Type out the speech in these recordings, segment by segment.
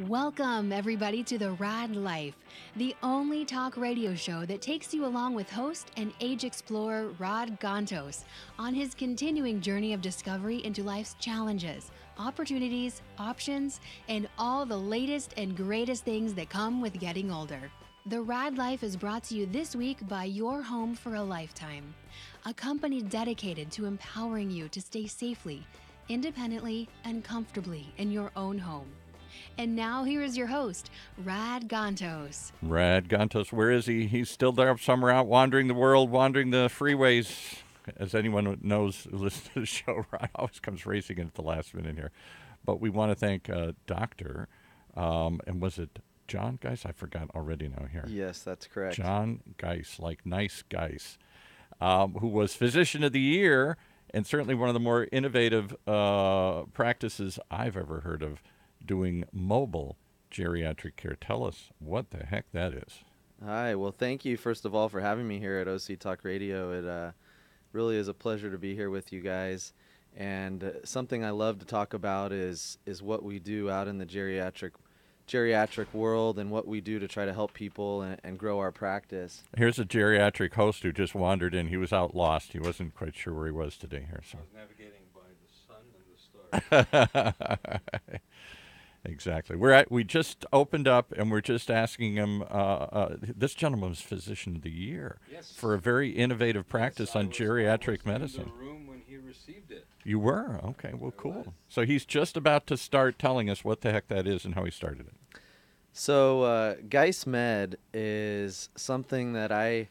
Welcome, everybody, to the Raad Life, the only talk radio show that takes you along with host and age explorer Rod Gontos on his continuing journey of discovery into life's challenges, opportunities, options, and all the latest and greatest things that come with getting older. The Rad Life is brought to you this week by Your Home for a Lifetime, a company dedicated to empowering you to stay safely, independently, and comfortably in your own home. And now here is your host, Rad Gontos. Rad Gontos, where is he? He's still there somewhere out wandering the world, wandering the freeways. As anyone knows who listens to the show, Rod always comes racing in at the last minute here. But we want to thank Dr. And was it John Geiss? I forgot already now here. Yes, that's correct. John Geiss, like nice Geiss, who was Physician of the Year and certainly one of the more innovative practices I've ever heard of, doing mobile geriatric care. Tell us what the heck that is. Hi. Well, thank you, first of all, for having me here at OC Talk Radio. It really is a pleasure to be here with you guys. And something I love to talk about is what we do out in the geriatric world and what we do to try to help people and grow our practice. Here's a geriatric host who just wandered in. He was out lost. He wasn't quite sure where he was today. Here, so. I was navigating by the sun and the stars. Exactly. We just opened up and we're just asking him. This gentleman was Physician of the Year for a very innovative practice on geriatric medicine. In the room when he received it. You were? Okay. Well, cool. So he's just about to start telling us what the heck that is and how he started it. So Geiss Med is something that I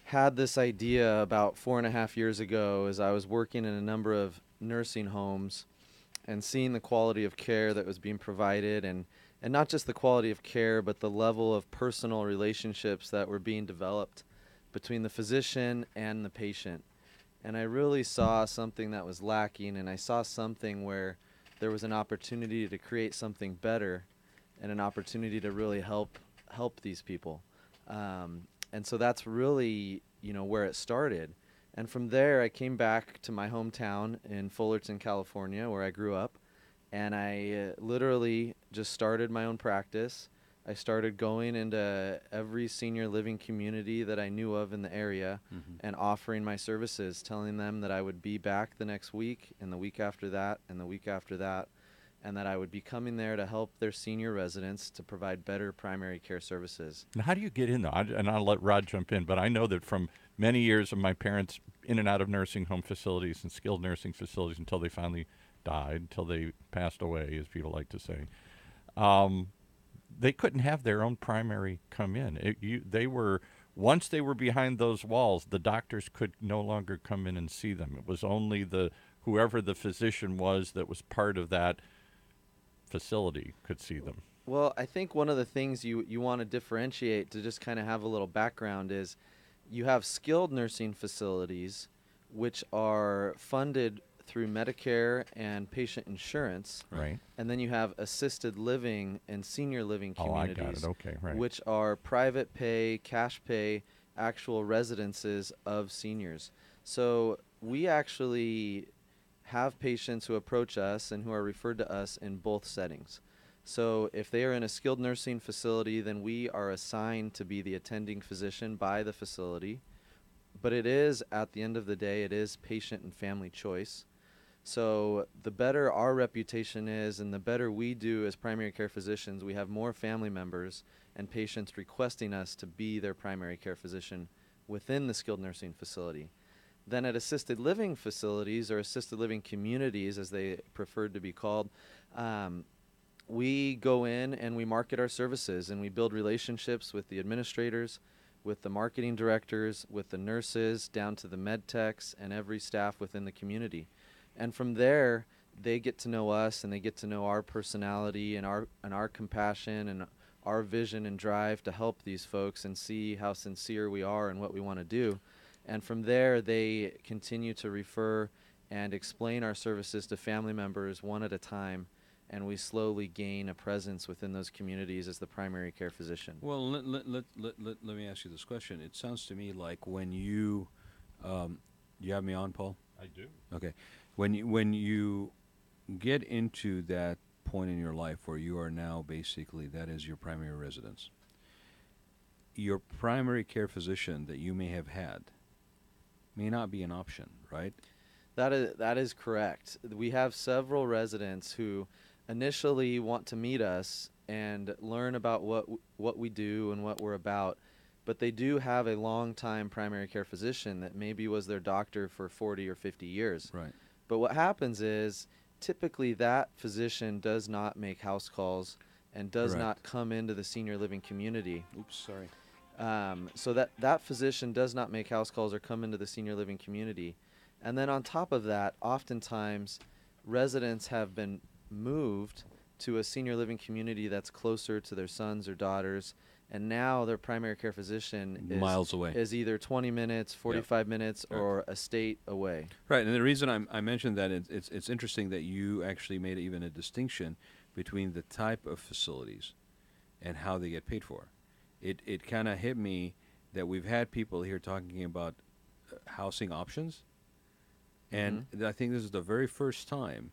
had this idea about 4.5 years ago as I was working in a number of nursing homes and seeing the quality of care that was being provided, and not just the quality of care, but the level of personal relationships that were being developed between the physician and the patient. And I really saw something that was lacking, and I saw something where there was an opportunity to create something better and an opportunity to really help these people. And so that's really, where it started. And from there, I came back to my hometown in Fullerton, California, where I grew up, and I literally just started my own practice. I started going into every senior living community that I knew of in the area and offering my services, telling them that I would be back the next week and the week after that and the week after that, and that I would be coming there to help their senior residents to provide better primary care services. Now, how do you get in there? And I'll let Rod jump in, but I know that from many years of my parents in and out of nursing home facilities and skilled nursing facilities until they finally died, until they passed away, as people like to say, they couldn't have their own primary come in. Once they were behind those walls, the doctors could no longer come in and see them. It was only whoever the physician was that was part of that facility could see them. Well, I think one of the things you want to differentiate, to just kind of have a little background, is you have skilled nursing facilities, which are funded through Medicare and patient insurance. Right. And then you have assisted living and senior living communities, I got it. Okay, right. which are private pay, cash pay, actual residences of seniors. So we actually have patients who approach us and who are referred to us in both settings. So if they are in a skilled nursing facility, then we are assigned to be the attending physician by the facility. But it is, at the end of the day, it is patient and family choice. So the better our reputation is and the better we do as primary care physicians, we have more family members and patients requesting us to be their primary care physician within the skilled nursing facility. Then at assisted living facilities, or assisted living communities as they preferred to be called, we go in and we market our services and we build relationships with the administrators, with the marketing directors, with the nurses, down to the med techs and every staff within the community. And from there, they get to know us and they get to know our personality and our compassion and our vision and drive to help these folks and see how sincere we are and what we want to do. And from there, they continue to refer and explain our services to family members one at a time, and we slowly gain a presence within those communities as the primary care physician. Well, let me ask you this question. It sounds to me like when you have me on, Paul? I do. Okay. When you get into that point in your life where you are now basically, that is your primary residence. Your primary care physician that you may have had may not be an option, right? That is correct. We have several residents who initially want to meet us and learn about what we do and what we're about, but they do have a long-time primary care physician that maybe was their doctor for 40 or 50 years. Right. But what happens is typically that physician does not make house calls and does Correct. not come into the senior living community. Oops, sorry. So that physician does not make house calls or come into the senior living community. And then on top of that, oftentimes residents have been moved to a senior living community that's closer to their sons or daughters, and now their primary care physician Miles away. is either 20 minutes, 45 minutes, Right. or a state away. Right, and the reason I mentioned that, it's interesting that you actually made even a distinction between the type of facilities and how they get paid for. It kind of hit me that we've had people here talking about housing options, and I think this is the very first time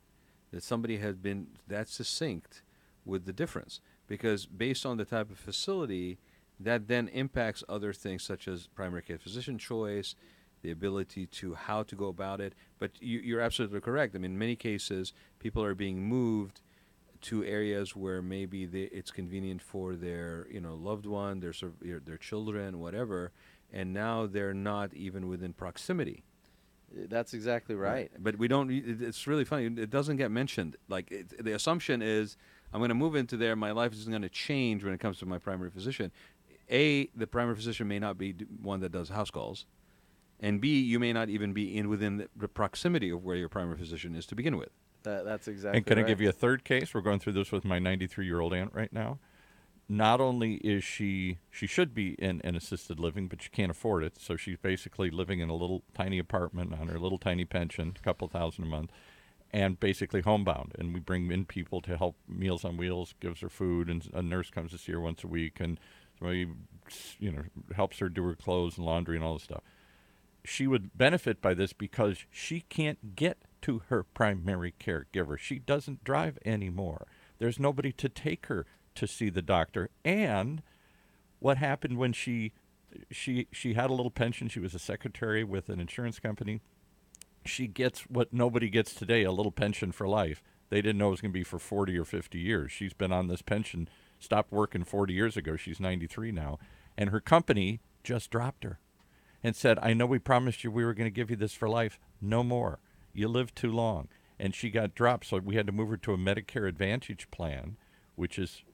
that somebody has been that succinct with the difference, because based on the type of facility, that then impacts other things such as primary care physician choice, the ability to how to go about it. But you're absolutely correct. I mean, in many cases, people are being moved to areas where maybe it's convenient for their loved one, their children, whatever, and now they're not even within proximity. That's exactly right. But we don't. It's really funny. It doesn't get mentioned. Like the assumption is, I'm going to move into there. My life isn't going to change when it comes to my primary physician. A, the primary physician may not be one that does house calls, and B, you may not even be within the proximity of where your primary physician is to begin with. That's exactly right. And can I give you a third case? We're going through this with my 93-year-old aunt right now. Not only is she should be in an assisted living, but she can't afford it. So she's basically living in a little tiny apartment on her little tiny pension, a couple $1,000 a month, and basically homebound. And we bring in people to help. Meals on Wheels gives her food, and a nurse comes to see her once a week, and somebody, helps her do her clothes and laundry and all this stuff. She would benefit by this because she can't get to her primary caregiver. She doesn't drive anymore. There's nobody to take her to see the doctor. And what happened when she had a little pension, she was a secretary with an insurance company. She gets what nobody gets today, a little pension for life. They didn't know it was going to be for 40 or 50 years. She's been on this pension, stopped working 40 years ago. She's 93 now. And her company just dropped her and said, I know we promised you we were going to give you this for life. No more. You lived too long. And she got dropped, so we had to move her to a Medicare Advantage plan, which is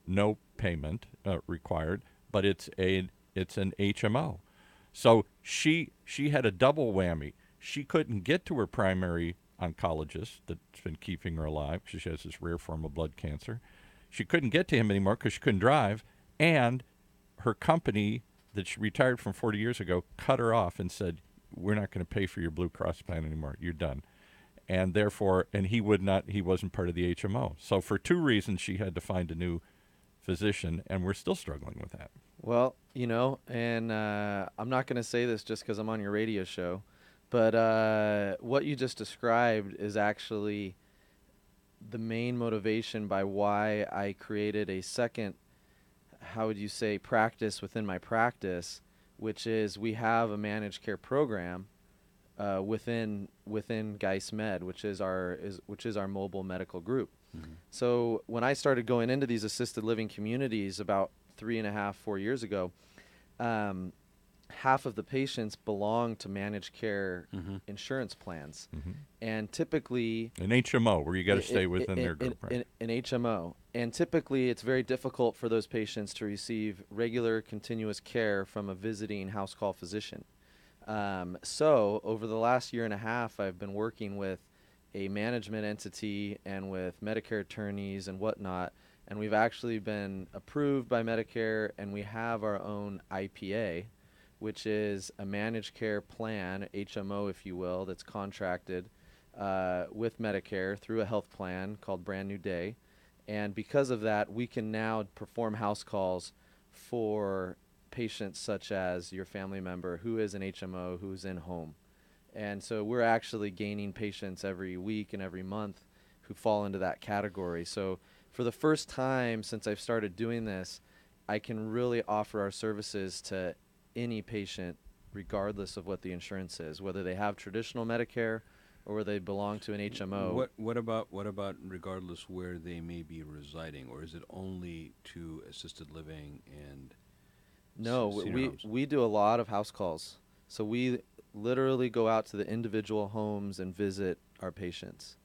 no payment required, but it's an HMO. So she had a double whammy. She couldn't get to her primary oncologist that's been keeping her alive because she has this rare form of blood cancer. She couldn't get to him anymore because she couldn't drive, and her company that she retired from 40 years ago cut her off and said, we're not going to pay for your Blue Cross plan anymore. You're done. And therefore, and he wasn't part of the HMO. So for two reasons, she had to find a new physician, and we're still struggling with that. Well, and I'm not going to say this just because I'm on your radio show, but what you just described is actually the main motivation by why I created a second, how would you say, practice within my practice, which is we have a managed care program within Geiss Med, which is our mobile medical group. Mm-hmm. So when I started going into these assisted living communities about 3.5-4 years ago, half of the patients belong to managed care insurance plans, and typically an HMO where you got to stay within their group. Right? An HMO, and typically it's very difficult for those patients to receive regular, continuous care from a visiting house call physician. So over the last 1.5 years, I've been working with a management entity and with Medicare attorneys and whatnot, and we've actually been approved by Medicare, and we have our own IPA, which is a managed care plan, HMO if you will, that's contracted with Medicare through a health plan called Brand New Day. And because of that, we can now perform house calls for patients such as your family member who is an HMO, who's in home. And so we're actually gaining patients every week and every month who fall into that category. So for the first time since I've started doing this, I can really offer our services to any patient regardless of what the insurance is, whether they have traditional Medicare or whether they belong to an HMO. What about regardless where they may be residing, or is it only to assisted living and No, senior homes? we do a lot of house calls. So we literally go out to the individual homes and visit our patients.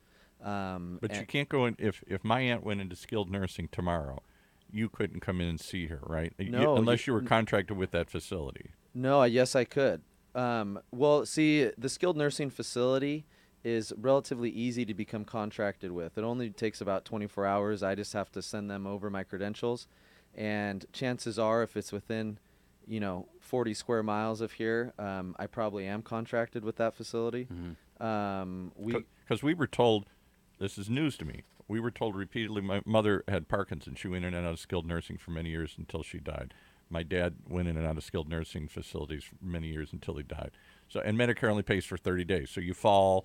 But you can't go in, if my aunt went into skilled nursing tomorrow, you couldn't come in and see her, right? No, unless you were contracted with that facility. No, yes, I could. Well, see, the skilled nursing facility is relatively easy to become contracted with. It only takes about 24 hours. I just have to send them over my credentials. And chances are, if it's within, 40 square miles of here, I probably am contracted with that facility. Because we were told, this is news to me, we were told repeatedly, my mother had Parkinson's. She went in and out of skilled nursing for many years until she died. My dad went in and out of skilled nursing facilities for many years until he died. So, and Medicare only pays for 30 days. So you fall,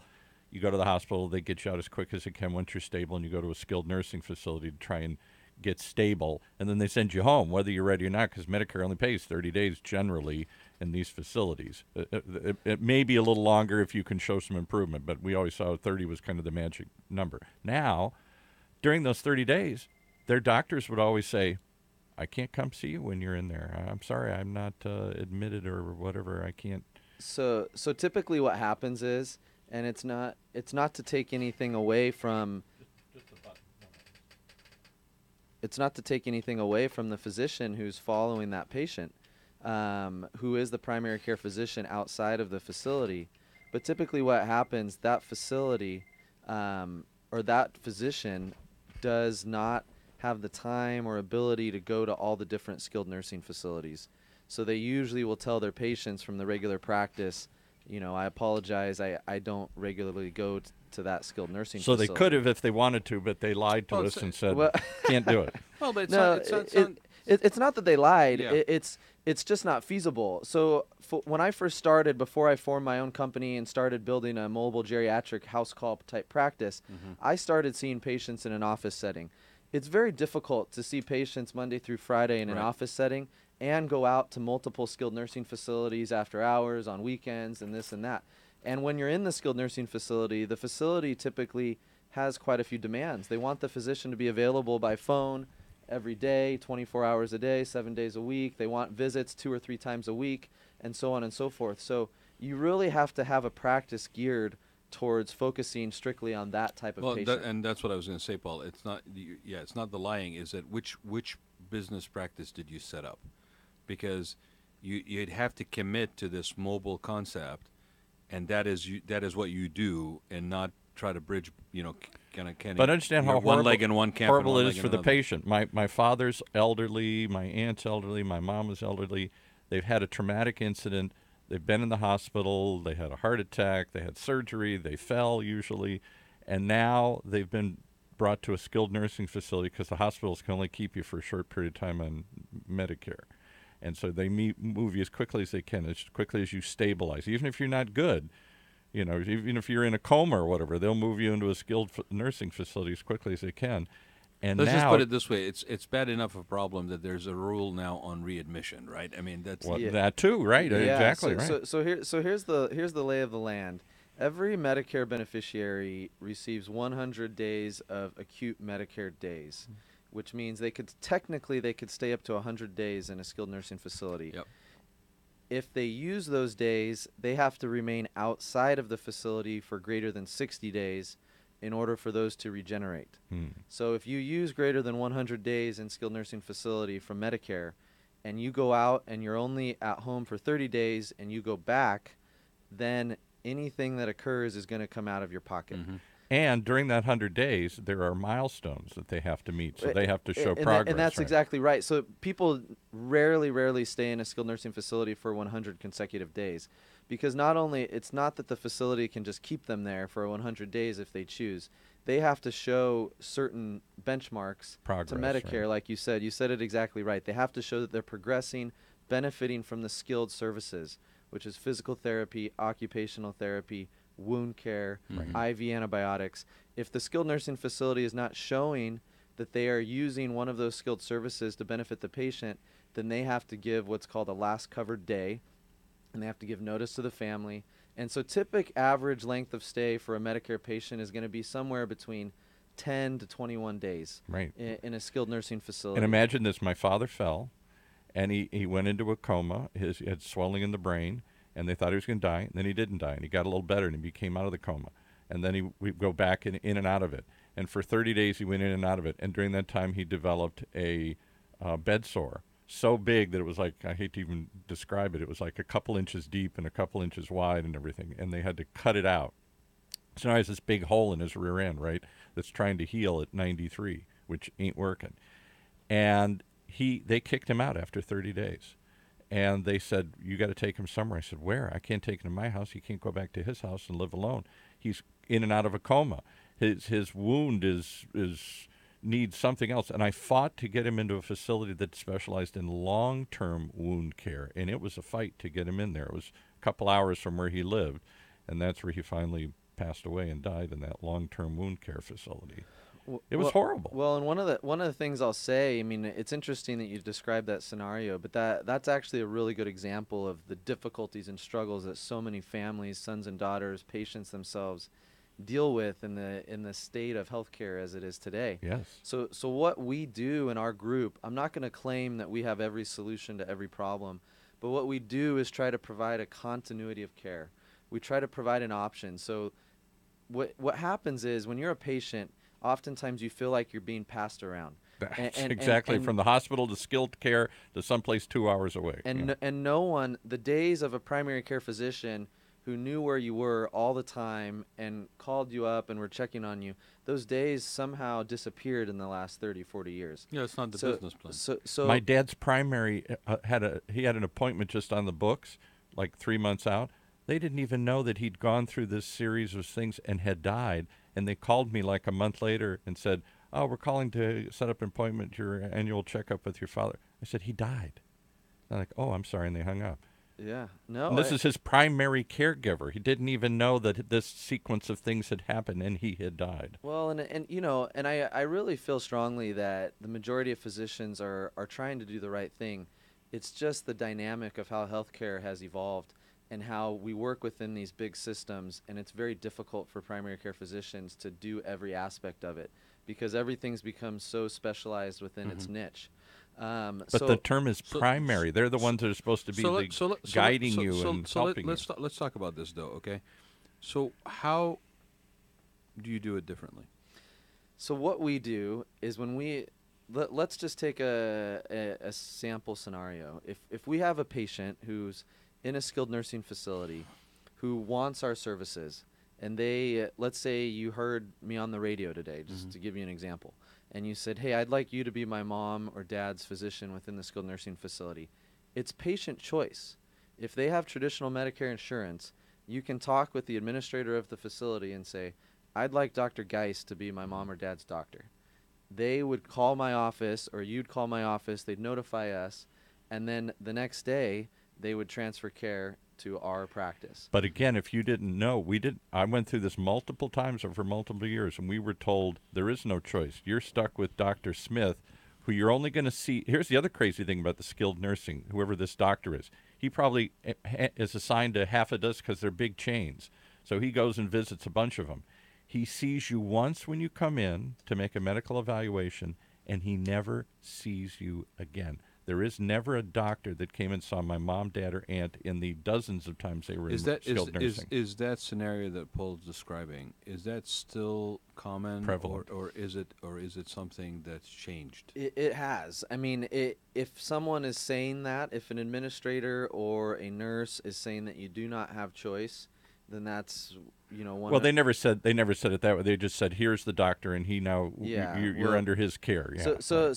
you go to the hospital, they get you out as quick as they can once you're stable, and you go to a skilled nursing facility to try and get stable, and then they send you home, whether you're ready or not, because Medicare only pays 30 days generally in these facilities. It may be a little longer if you can show some improvement, but we always saw 30 was kind of the magic number. Now, during those 30 days, their doctors would always say, I can't come see you when you're in there. I'm sorry, I'm not admitted or whatever. I can't. So typically what happens is, and it's not to take anything away from the physician who's following that patient, who is the primary care physician outside of the facility. But typically what happens, that facility or that physician does not have the time or ability to go to all the different skilled nursing facilities. So they usually will tell their patients from the regular practice, I apologize, I don't regularly go to that skilled nursing So facility. they could have if they wanted to, but they lied to us and said, can't do it. Well, but it's not that they lied. Yeah. It's just not feasible. So when I first started, before I formed my own company and started building a mobile geriatric house call type practice, I started seeing patients in an office setting. It's very difficult to see patients Monday through Friday in an office setting and go out to multiple skilled nursing facilities after hours, on weekends, and this and that. And when you're in the skilled nursing facility, the facility typically has quite a few demands. They want the physician to be available by phone every day, 24 hours a day, 7 days a week. They want visits 2 or 3 times a week, and so on and so forth. So you really have to have a practice geared towards focusing strictly on that type of patient. And that's what I was going to say, Paul. It's not it's not the lying. Is that which business practice did you set up? Because you'd have to commit to this mobile concept, and that is what you do, and not try to bridge, But understand how one leg in one camp horrible and one it leg is in for the another. patient. My father's elderly, my aunt's elderly, my mom is elderly. They've had a traumatic incident. They've been in the hospital. They had a heart attack. They had surgery. They fell usually. And now they've been brought to a skilled nursing facility because the hospitals can only keep you for a short period of time on Medicare. And so they move you as quickly as they can, as quickly as you stabilize. Even if you're not good, even if you're in a coma or whatever, they'll move you into a skilled nursing facility as quickly as they can. And Let's now, just put it this way: it's bad enough a problem that there's a rule now on readmission, right? I mean, that's that too, right? Exactly, right. So here's the lay of the land. Every Medicare beneficiary receives 100 days of acute Medicare days, which means they could stay up to 100 days in a skilled nursing facility. Yep. If they use those days, they have to remain outside of the facility for greater than 60 days in order for those to regenerate. So if you use greater than 100 days in skilled nursing facility from Medicare, and you go out and you're only at home for 30 days and you go back, then anything that occurs is going to come out of your pocket. And during that 100 days, there are milestones that they have to meet, so they have to show progress. And that's right? exactly right. So people rarely stay in a skilled nursing facility for 100 consecutive days, because it's not that the facility can just keep them there for 100 days if they choose. They have to show certain benchmarks Progress, to Medicare, right. like you said. You said it exactly right. They have to show that they're progressing, benefiting from the skilled services, which is physical therapy, occupational therapy, wound care, Right. IV antibiotics. If the skilled nursing facility is not showing that they are using one of those skilled services to benefit the patient, then they have to give what's called a last covered day, and they have to give notice to the family. And so typical average length of stay for a Medicare patient is going to be somewhere between 10 to 21 days Right. in a skilled nursing facility. And imagine this: my father fell, and he went into a coma. He had swelling in the brain, and they thought he was going to die. And then he didn't die, and he got a little better, and he came out of the coma. And then we'd go back in and out of it. And for 30 days, he went in and out of it. And during that time, he developed a bed sore so big that it was like, I hate to even describe it, it was like a couple inches deep and a couple inches wide and everything. And they had to cut it out. So now he has this big hole in his rear end, right, that's trying to heal at 93, which ain't working. And they kicked him out after 30 days. And they said, you got to take him somewhere. I said, where? I can't take him to my house. He can't go back to his house and live alone. He's in and out of a coma. His wound needs something else. And I fought to get him into a facility that specialized in long-term wound care. And it was a fight to get him in there. It was a couple hours from where he lived. And that's where he finally passed away and died, in that long-term wound care facility. It was horrible. Well, and one of the things I'll say, I mean, it's interesting that you described that scenario, but that's actually a really good example of the difficulties and struggles that so many families, sons and daughters, patients themselves deal with in the state of healthcare as it is today. Yes. So what we do in our group, I'm not going to claim that we have every solution to every problem, but what we do is try to provide a continuity of care. We try to provide an option. So what happens is, when you're a patient, oftentimes you feel like you're being passed around. That's exactly, from the hospital to skilled care to someplace 2 hours away. And no one, the days of a primary care physician who knew where you were all the time and called you up and were checking on you, those days somehow disappeared in the last 30, 40 years. Yeah, it's not the business plan. So my dad's primary had an appointment just on the books, like 3 months out. They didn't even know that he'd gone through this series of things and had died. And they called me like a month later and said, oh, we're calling to set up an appointment, your annual checkup with your father. I said, he died. They're like, oh, I'm sorry, and they hung up. Yeah, no. And this is his primary caregiver. He didn't even know that this sequence of things had happened, and he had died. Well, and you know, and I really feel strongly that the majority of physicians are trying to do the right thing. It's just the dynamic of how healthcare has evolved and how we work within these big systems, and it's very difficult for primary care physicians to do every aspect of it because everything's become so specialized within its niche. But the term is primary. They're the ones that are supposed to be guiding you and helping you. Let's talk about this, though, okay? So how do you do it differently? So what we do is, when let's just take a sample scenario. If we have a patient who's in a skilled nursing facility who wants our services, and let's say you heard me on the radio today, just to give you an example, and you said, hey, I'd like you to be my mom or dad's physician within the skilled nursing facility. It's patient choice. If they have traditional Medicare insurance, you can talk with the administrator of the facility and say, I'd like Dr. Geiss to be my mom or dad's doctor. They would call my office, or you'd call my office, they'd notify us, and then the next day they would transfer care to our practice. But again, if you didn't know, I went through this multiple times over multiple years, and we were told there is no choice. You're stuck with Dr. Smith, who you're only going to see. Here's the other crazy thing about the skilled nursing, whoever this doctor is. He probably is assigned to half a dozen because they're big chains. So he goes and visits a bunch of them. He sees you once when you come in to make a medical evaluation, and he never sees you again. There is never a doctor that came and saw my mom, dad, or aunt in the dozens of times they were in skilled nursing. Is that scenario that Paul's describing, is that still common, prevalent, or is it something that's changed? It has. I mean, if someone is saying that, if an administrator or a nurse is saying that you do not have choice, then that's, you know, one. Well, they never said it that way. They just said, "Here's the doctor, and he now you're under his care." Yeah. So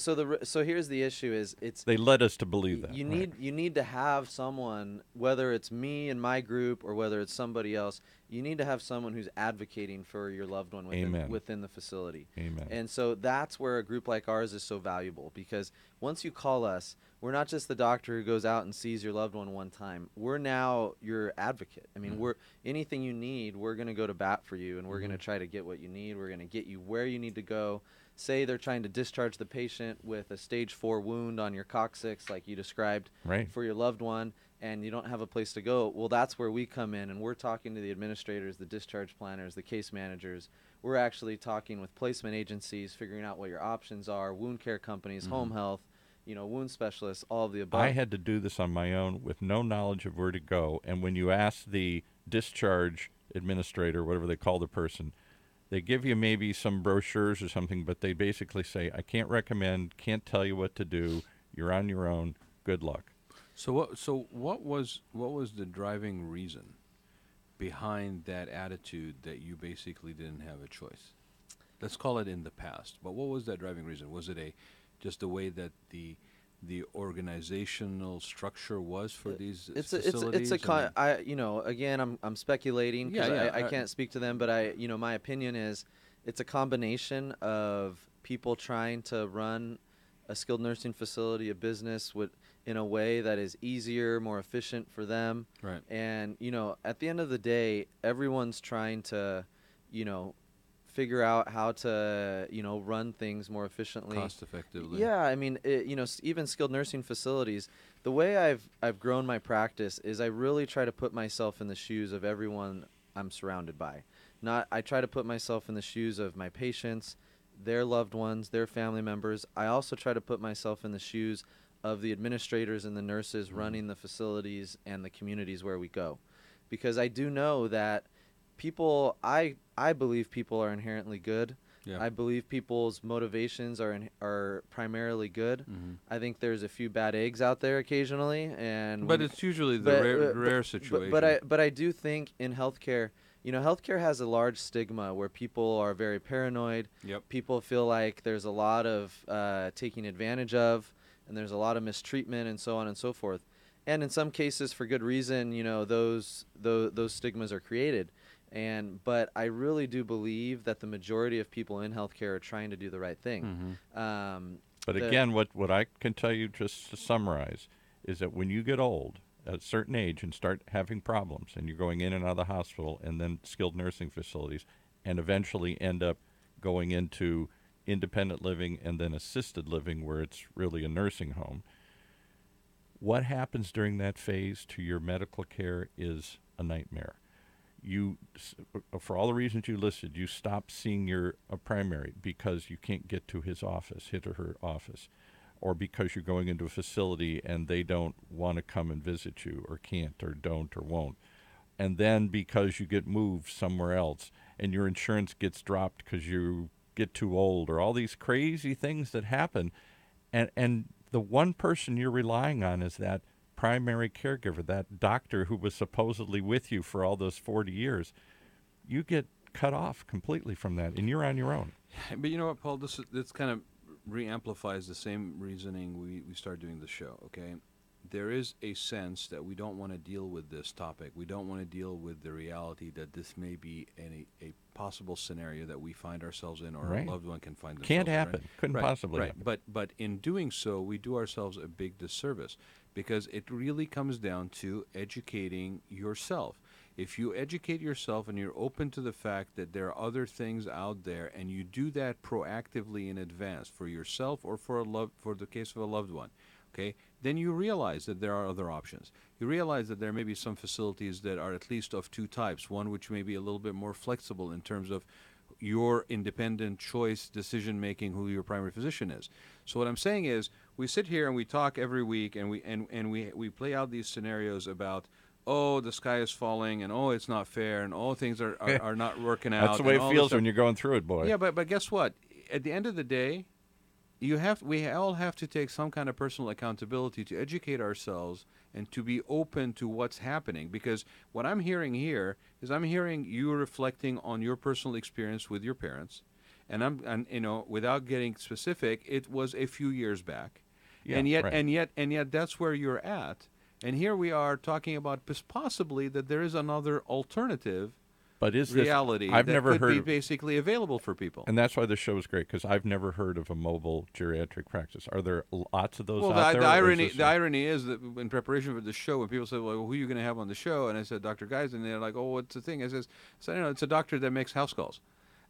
here's the issue: is they led us to believe that you need to have someone, whether it's me and my group or whether it's somebody else. you need to have someone who's advocating for your loved one Amen. within the facility. Amen. And so that's where a group like ours is so valuable, because once you call us, we're not just the doctor who goes out and sees your loved one one time. We're now your advocate. I mean, we're anything you need, we're going to go to bat for you, and we're going to try to get what you need. We're going to get you where you need to go. Say they're trying to discharge the patient with a stage 4 wound on your coccyx, like you described, Right. for your loved one, and you don't have a place to go. Well, that's where we come in, and we're talking to the administrators, the discharge planners, the case managers. We're actually talking with placement agencies, figuring out what your options are, wound care companies, home health, wound specialists, all of the above. I had to do this on my own with no knowledge of where to go. And when you ask the discharge administrator, whatever they call the person, they give you maybe some brochures or something, but they basically say, I can't recommend, can't tell you what to do. You're on your own. Good luck. So what was the driving reason behind that attitude that you basically didn't have a choice? Let's call it in the past. But what was that driving reason? Was it just the way that the organizational structure was for these facilities? Again, I'm speculating because I can't speak to them, but my opinion is it's a combination of people trying to run a skilled nursing facility, a business in a way that is easier, more efficient for them. Right. And, at the end of the day, everyone's trying to, figure out how to, run things more efficiently. Cost effectively. Yeah, I mean, even skilled nursing facilities, the way I've grown my practice is I really try to put myself in the shoes of everyone I'm surrounded by. I try to put myself in the shoes of my patients, their loved ones, their family members. I also try to put myself in the shoes of the administrators and the nurses running the facilities and the communities where we go. Because I do know that people, I believe people are inherently good. Yeah. I believe people's motivations are primarily good. I think there's a few bad eggs out there occasionally, but it's usually the rare situation. But I do think in healthcare, healthcare has a large stigma where people are very paranoid. Yep. People feel like there's a lot of taking advantage of, and there's a lot of mistreatment and so on and so forth. And in some cases, for good reason, those stigmas are created. But I really do believe that the majority of people in healthcare are trying to do the right thing. But again, what I can tell you, just to summarize, is that when you get old, at a certain age, and start having problems, and you're going in and out of the hospital, and then skilled nursing facilities, and eventually end up going into independent living and then assisted living, where it's really a nursing home, what happens during that phase to your medical care is a nightmare. You, for all the reasons you listed, you stop seeing your primary because you can't get to his or her office, or because you're going into a facility and they don't want to come and visit you, or can't, or don't, or won't. And then because you get moved somewhere else and your insurance gets dropped because you get too old, or all these crazy things that happen. And the one person you're relying on is that primary caregiver, that doctor who was supposedly with you for all those 40 years. You get cut off completely from that, and you're on your own. But you know what, Paul? This kind of re-amplifies the same reasoning we started doing the show, okay? There is a sense that we don't want to deal with this topic. We don't want to deal with the reality that this may be a possible scenario that we find ourselves in, or right. a loved one can find themselves Can't in. happen. Right? Couldn't possibly happen. But in doing so, we do ourselves a big disservice, because it really comes down to educating yourself. If you educate yourself and you're open to the fact that there are other things out there, and you do that proactively in advance for yourself or for the case of a loved one, okay, then you realize that there are other options. You realize that there may be some facilities that are at least of two types, one which may be a little bit more flexible in terms of your independent choice, decision-making, who your primary physician is. So what I'm saying is, we sit here and we talk every week, and we play out these scenarios about, oh, the sky is falling, and oh, it's not fair, and oh, things are not working out. That's the way it feels when you're going through it, boy. Yeah, but guess what? At the end of the day, we all have to take some kind of personal accountability to educate ourselves and to be open to what's happening. Because what I'm hearing here is, I'm hearing you reflecting on your personal experience with your parents, and without getting specific, it was a few years back, Yeah, and yet right. that's where you're at. And here we are talking about possibly that there is another alternative But is reality this, I've that never could heard be of, basically available for people. and that's why this show is great, because I've never heard of a mobile geriatric practice. Are there lots of those Well, out the there? irony is that in preparation for the show, when people say, "Well, who are you going to have on the show?" and I said, "Dr. Geiss," and they're like, "Oh, what's the thing?" I says, "So, it's a doctor that makes house calls."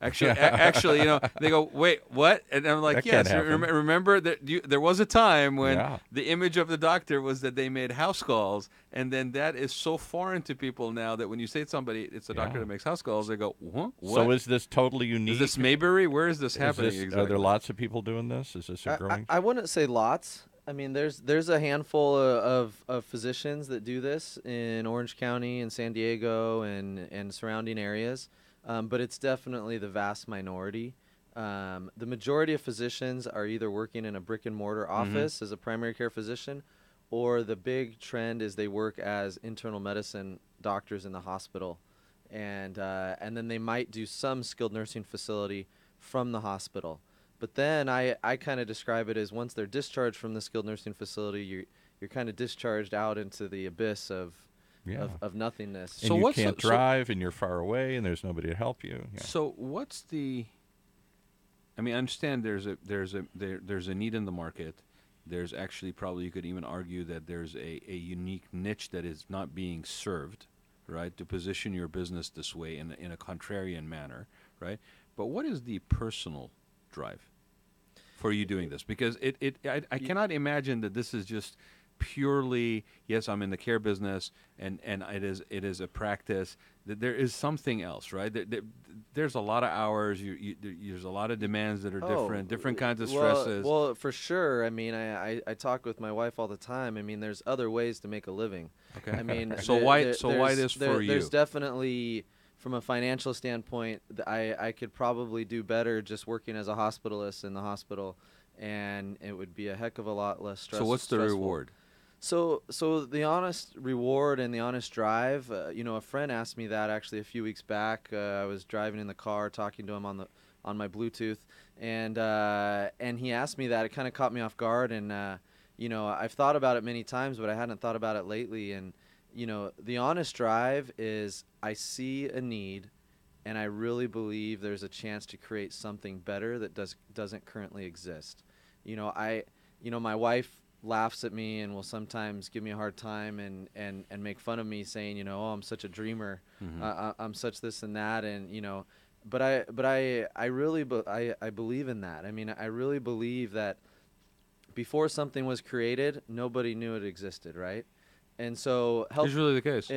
Actually, they go, "Wait, what?" And I'm like, That can't "Yes, happen. remember that there was a time when Yeah. the image of the doctor was that they made house calls, and then that is so foreign to people now that when you say to somebody, it's a doctor Yeah. that makes house calls, they go, "What? So is this totally unique? Is this Mayberry? Where is this happening exactly?" Are there lots of people doing this? Is this a growing? I wouldn't say lots. I mean, there's a handful of physicians that do this in Orange County and San Diego and surrounding areas, but it's definitely the vast minority. The majority of physicians are either working in a brick and mortar office as a primary care physician, or the big trend is they work as internal medicine doctors in the hospital, and then they might do some skilled nursing facility from the hospital. But then I kind of describe it as once they're discharged from the skilled nursing facility, you're kind of discharged out into the abyss of nothingness. And So you what's can't the- so- drive, and you're far away, and there's nobody to help you. Yeah. So what's the? I mean, I understand there's a need in the market. There's actually probably you could even argue that there's a unique niche that is not being served, right? To position your business this way in a contrarian manner, right? But what is the personal drive for you doing this? Because I cannot imagine that this is just purely, yes, I'm in the care business and it is a practice. That there is something else, right? There's a lot of hours. There's a lot of demands that are different kinds of stresses. Well, for sure. I mean, I talk with my wife all the time. I mean, there's other ways to make a living. Okay. I mean, So why this for you? There's definitely, from a financial standpoint, I could probably do better just working as a hospitalist in the hospital, and it would be a heck of a lot less stressful. So what's the reward? So the honest reward and the honest drive, a friend asked me that actually a few weeks back. I was driving in the car talking to him on my Bluetooth, and he asked me that. It kind of caught me off guard, and I've thought about it many times, but I hadn't thought about it lately. And the honest drive is I see a need, and I really believe there's a chance to create something better that doesn't currently exist. My wife laughs at me and will sometimes give me a hard time and make fun of me, saying, oh, I'm such a dreamer, I'm such this and that, and but I really believe in that. I mean, I really believe that before something was created, nobody knew it existed, right? And so It's really the case.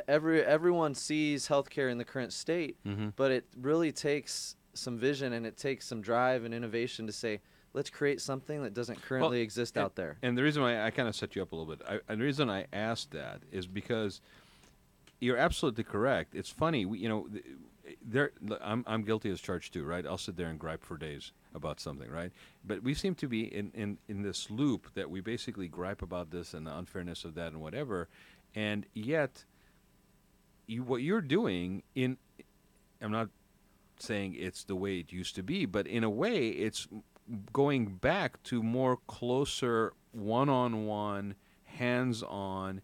Everyone sees healthcare in the current state, Mm-hmm. but it really takes some vision and it takes some drive and innovation to say, let's create something that doesn't currently exist out there. And the reason why I kind of set you up a little bit, and the reason I asked that is because you're absolutely correct. It's funny, I'm guilty as charged too, right? I'll sit there and gripe for days about something, right? But we seem to be in this loop that we basically gripe about this and the unfairness of that and whatever, and yet what you're doing I'm not saying it's the way it used to be, but in a way it's going back to more closer one-on-one, hands-on,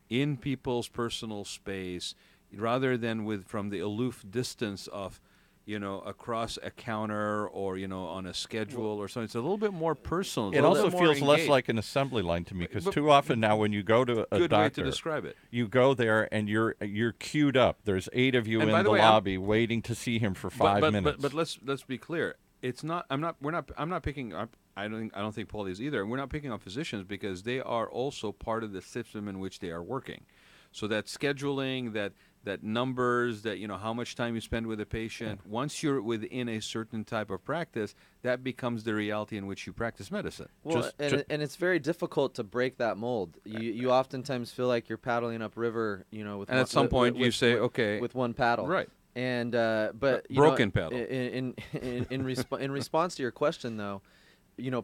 in people's personal space, rather than from the aloof distance of, across a counter or, on a schedule or something. It's a little bit more personal. It also feels less like an assembly line to me, because too often now when you go to a good doctor, way to describe it. You go there and you're queued up. There's 8 of you in the lobby waiting to see him for 5 minutes. But let's be clear. It's not. I'm not picking up. I don't think Paul is either. We're not picking on physicians because they are also part of the system in which they are working. So that scheduling, that numbers, that how much time you spend with a patient. Yeah. Once you're within a certain type of practice, that becomes the reality in which you practice medicine. Well, and it's very difficult to break that mold. You oftentimes feel like you're paddling upriver, with. And at some point you say, okay, with one paddle, right? And but broken paddle. In response to your question, though,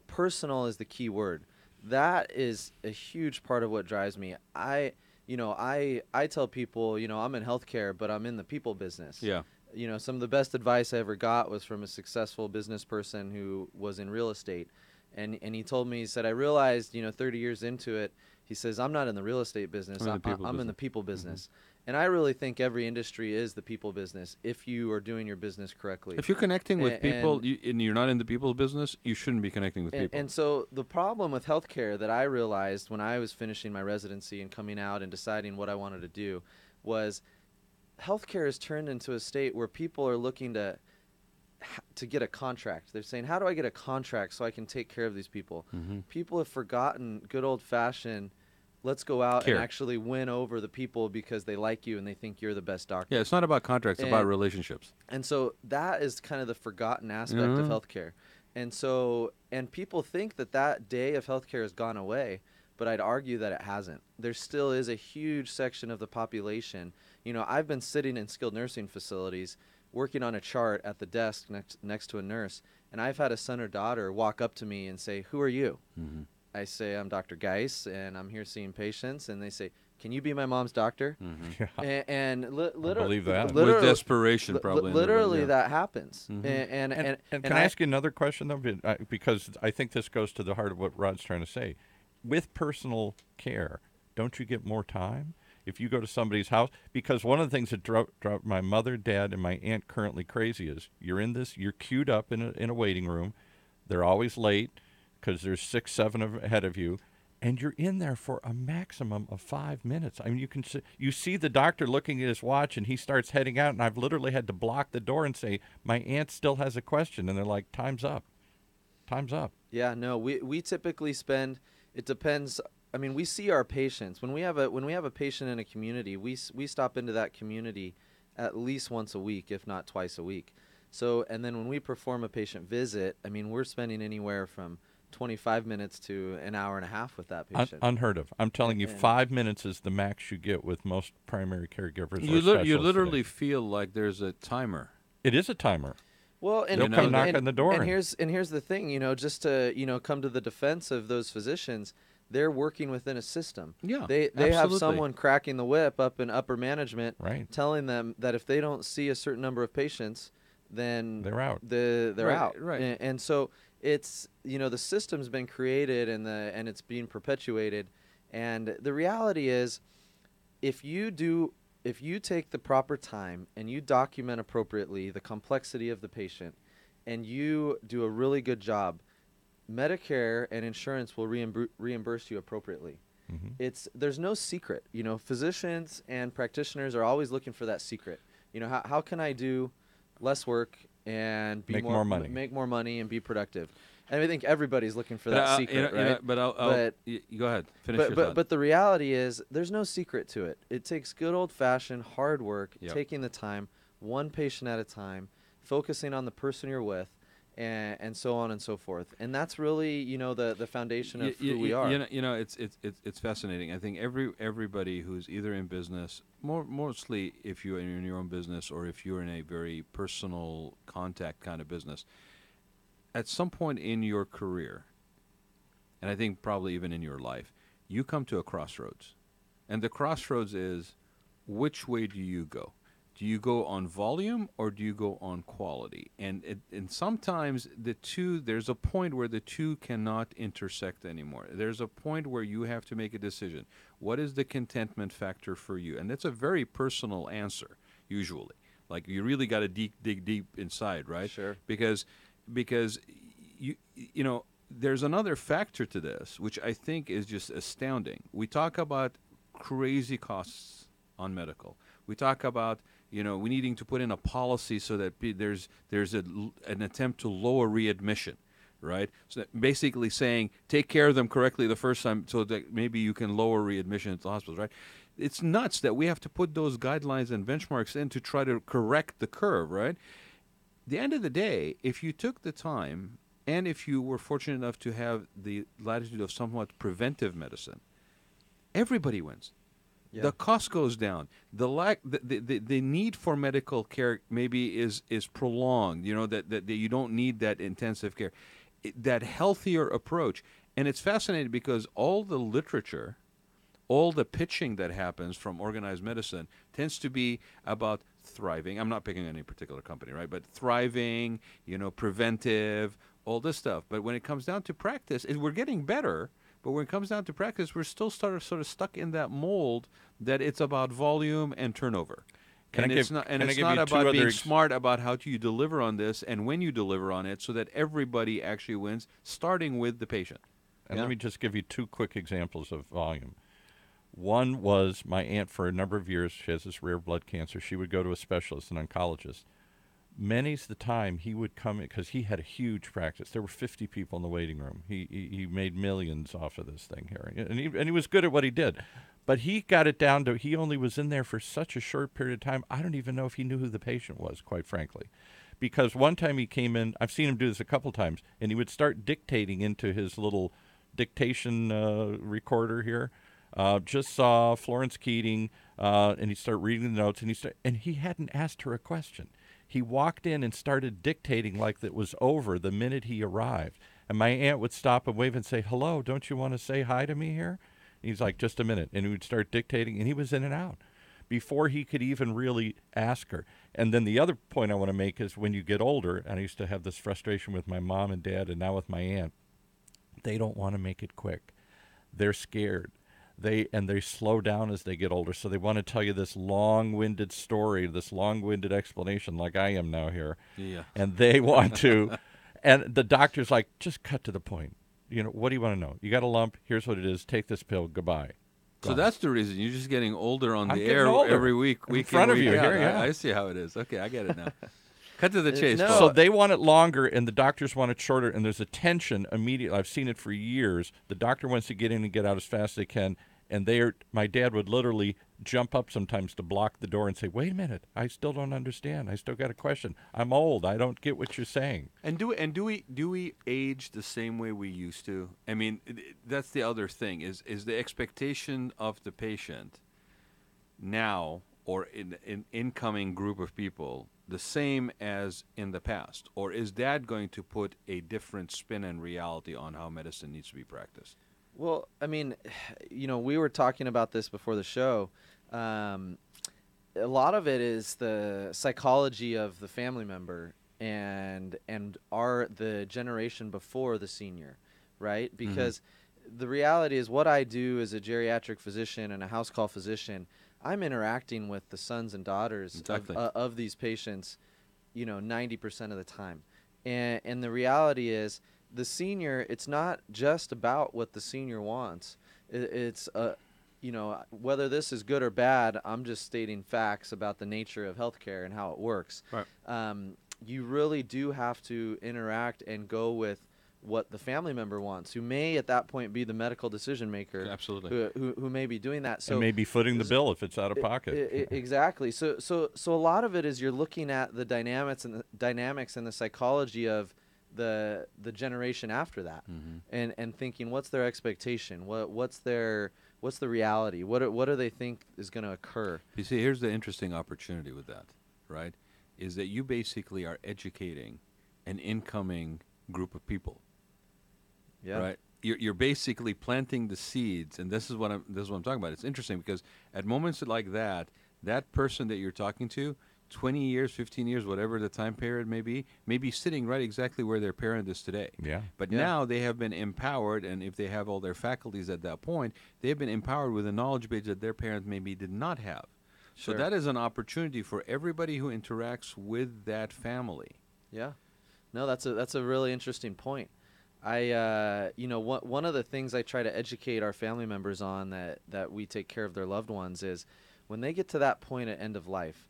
personal is the key word. That is a huge part of what drives me. I tell people, I'm in healthcare, but I'm in the people business. Yeah. Some of the best advice I ever got was from a successful business person who was in real estate, and he told me, he said, I realized, 30 years into it, he says, I'm not in the real estate business. I'm in the people business. And I really think every industry is the people business if you are doing your business correctly. If you're connecting with people And and you're not in the people's business, you shouldn't be connecting with people. And so the problem with healthcare that I realized when I was finishing my residency and coming out and deciding what I wanted to do was healthcare has turned into a state where people are looking to get a contract. They're saying, how do I get a contract so I can take care of these people? People have forgotten good old-fashioned, let's go out Care. and actually win over the people because they like you and they think you're the best doctor. Yeah, it's not about contracts, it's about relationships. And so that is kind of the forgotten aspect of healthcare. And so, and people think that that day of healthcare has gone away, but I'd argue that it hasn't. There still is a huge section of the population. You know, I've been sitting in skilled nursing facilities working on a chart at the desk next to a nurse, and I've had a son or daughter walk up to me and say, "Who are you?" I say, "I'm Dr. Geiss, and I'm here seeing patients." And they say, "Can you be my mom's doctor?" And literally, believe that. With desperation, probably. Literally, that happens. And can I ask you another question, though? Because I think this goes to the heart of what Rod's trying to say. With personal care, don't you get more time? If you go to somebody's house, because one of the things that drove my mother, dad, and my aunt currently crazy is you're queued up in a waiting room. They're always late because there's 6, 7 ahead of you, and you're in there for a maximum of 5 minutes. I mean, you see the doctor looking at his watch, and he starts heading out, and I've literally had to block the door and say, my aunt still has a question, and they're like, time's up. Time's up. Yeah, no, we typically spend, it depends. I mean, we see our patients. When we have a patient in a community, we stop into that community at least once a week, if not twice a week. So, and then when we perform a patient visit, I mean, we're spending anywhere from 25 minutes to an hour and a half with that patient. Unheard of. I'm telling you, 5 minutes is the max you get with most primary caregivers. You literally feel like there's a timer. It is a timer. Well, and they'll come knock on the door. And here's the thing, you know, just to come to the defense of those physicians, they're working within a system. Yeah, they have someone cracking the whip up in upper management, right, telling them that if they don't see a certain number of patients, then they're out. They're out. Right. And so it's, you know, the system's been created and it's being perpetuated. And the reality is, if you take the proper time and you document appropriately the complexity of the patient, and you do a really good job, Medicare and insurance will reimburse you appropriately. There's no secret. You know, physicians and practitioners are always looking for that secret. You know, how can I do less work and make more money and be productive? And I think everybody's looking for that secret, right? But go ahead, finish your thought. But the reality is, there's no secret to it. It takes good old-fashioned hard work, taking the time, one patient at a time, focusing on the person you're with, and so on and so forth. And that's really, you know, the foundation of who we are. You know, it's fascinating. I think everybody who's either in business, mostly if you're in your own business or if you're in a very personal contact kind of business, at some point in your career, and I think probably even in your life, you come to a crossroads. And the crossroads is, which way do you go? Do you go on volume or do you go on quality? And sometimes there's a point where the two cannot intersect anymore. There's a point where you have to make a decision. What is the contentment factor for you? And that's a very personal answer, usually. Like, you really got to dig deep inside, right? Sure. Because you know, there's another factor to this, which I think is just astounding. We talk about crazy costs on medical. We talk about, you know, we needing to put in a policy so that there's an attempt to lower readmission, right? So that basically saying, take care of them correctly the first time so that maybe you can lower readmission into the hospitals, right? It's nuts that we have to put those guidelines and benchmarks in to try to correct the curve, right? The end of the day, if you took the time and if you were fortunate enough to have the latitude of somewhat preventive medicine, everybody wins. Yeah. The cost goes down. The need for medical care maybe is prolonged. You know, that you don't need that intensive care, that healthier approach. And it's fascinating because all the literature, all the pitching that happens from organized medicine tends to be about thriving. I'm not picking any particular company, right? But thriving, you know, preventive, all this stuff. But when it comes down to practice, we're getting better, But when it comes down to practice, we're still sort of stuck in that mold that it's about volume and turnover. It's not about being smart about how you deliver on this and when you deliver on it so that everybody actually wins, starting with the patient. And let me just give you 2 quick examples of volume. One was my aunt for a number of years. She has this rare blood cancer. She would go to a specialist, an oncologist. Many's the time he would come in because he had a huge practice. There were 50 people in the waiting room. He made millions off of this thing here, and he was good at what he did. But he got it down to he only was in there for such a short period of time. I don't even know if he knew who the patient was, quite frankly. Because one time he came in, I've seen him do this a couple times, and he would start dictating into his little dictation recorder here. Just saw Florence Keating, and he'd start reading the notes, and he hadn't asked her a question. He walked in and started dictating like it was over the minute he arrived. And my aunt would stop and wave and say, "Hello, don't you want to say hi to me here?" He's like, "Just a minute." And he would start dictating, and he was in and out before he could even really ask her. And then the other point I want to make is when you get older, and I used to have this frustration with my mom and dad and now with my aunt, they don't want to make it quick. They're scared. They slow down as they get older, so they want to tell you this long-winded story, this long-winded explanation like I am now here. Yeah. And they want to, and the doctor's like, just cut to the point. What do you want to know? You got a lump. Here's what it is. Take this pill. Goodbye. So that's the reason. You're just getting older on I'm the getting air older. every week In front of you week out. here, yeah. I see how it is. Okay, I get it now. Cut to the chase. No. Paul. So they want it longer, and the doctors want it shorter, and there's a tension immediately. I've seen it for years. The doctor wants to get in and get out as fast as they can, and my dad would literally jump up sometimes to block the door and say, "Wait a minute, I still don't understand. I still got a question. I'm old. I don't get what you're saying." And do we age the same way we used to? I mean, that's the other thing is the expectation of the patient now or in an incoming group of people the same as in the past, or is that going to put a different spin and reality on how medicine needs to be practiced? Well, I mean, we were talking about this before the show. A lot of it is the psychology of the family member and the generation before the senior, right? Because the reality is what I do as a geriatric physician and a house call physician, I'm interacting with the sons and daughters of these patients, 90% of the time. And the reality is, the senior, it's not just about what the senior wants. It's, whether this is good or bad, I'm just stating facts about the nature of healthcare and how it works. Right. You really do have to interact and go with what the family member wants, who may at that point be the medical decision maker. Absolutely. Who may be doing that. So and maybe footing the bill if it's out of pocket. Exactly. So a lot of it is you're looking at the dynamics and the psychology of the generation after that, and thinking, what's their expectation? What's the reality? What do they think is going to occur? You see, here's the interesting opportunity with that, right? Is that you basically are educating an incoming group of people. Yeah. Right. You're basically planting the seeds, and this is what I'm talking about. It's interesting because at moments like that person that you're talking to, 20 years, 15 years, whatever the time period may be sitting right exactly where their parent is today. Yeah. But now they have been empowered, and if they have all their faculties at that point, they have been empowered with a knowledge base that their parents maybe did not have. Sure. So that is an opportunity for everybody who interacts with that family. Yeah. No, that's a really interesting point. One of the things I try to educate our family members on that we take care of their loved ones is when they get to that point at end of life,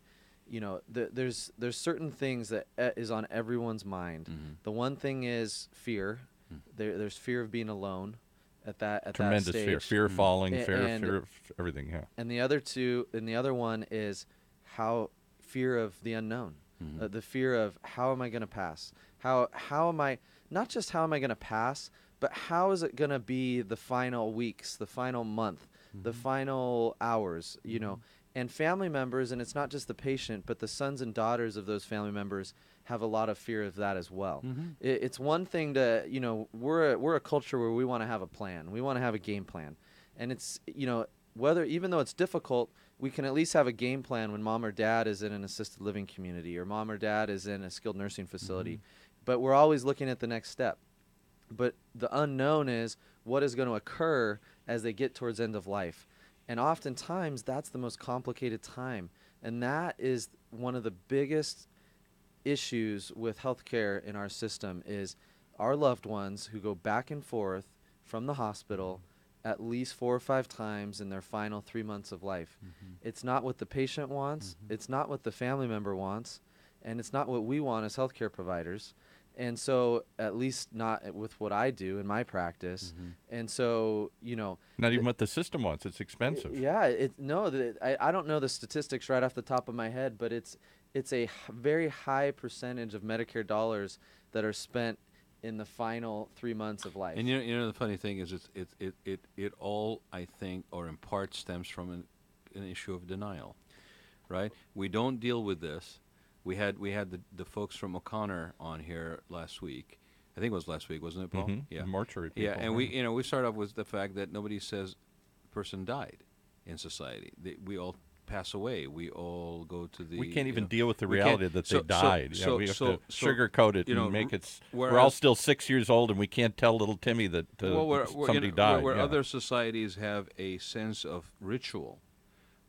there's certain things that is on everyone's mind. The one thing is fear. There's fear of being alone at that Tremendous stage. fear of falling, And fear of everything. Yeah. And the other one is fear of the unknown. The fear of how am I going to pass? How am I, not just how am I going to pass, but how is it going to be the final weeks, the final month, the final hours, and family members, and it's not just the patient, but the sons and daughters of those family members have a lot of fear of that as well. It's one thing to, we're a culture where we want to have a plan. We want to have a game plan. And it's, even though it's difficult, we can at least have a game plan when mom or dad is in an assisted living community or mom or dad is in a skilled nursing facility. But we're always looking at the next step. But the unknown is what is going to occur as they get towards end of life. And oftentimes that's the most complicated time. And that is one of the biggest issues with healthcare in our system is our loved ones who go back and forth from the hospital at least 4 or 5 times in their final 3 months of life. It's not what the patient wants, it's not what the family member wants, and it's not what we want as healthcare providers. And so, at least not with what I do in my practice. And so, Not even what the system wants. It's expensive. yeah, I don't know the statistics right off the top of my head, but it's a very high percentage of Medicare dollars that are spent in the final 3 months of life. And the funny thing is, it all, I think, or in part stems from an issue of denial, right? We don't deal with this. We had the folks from O'Connor on here last week. I think it was last week, wasn't it, Paul? Yeah, mortuary people. Yeah, and we start off with the fact that nobody says the person died in society. We all pass away. We all go to the. We can't even deal with the reality that they died. We have to sugarcoat it and make it. We're all still 6 years old, and we can't tell little Timmy that somebody died. Where other societies have a sense of ritual,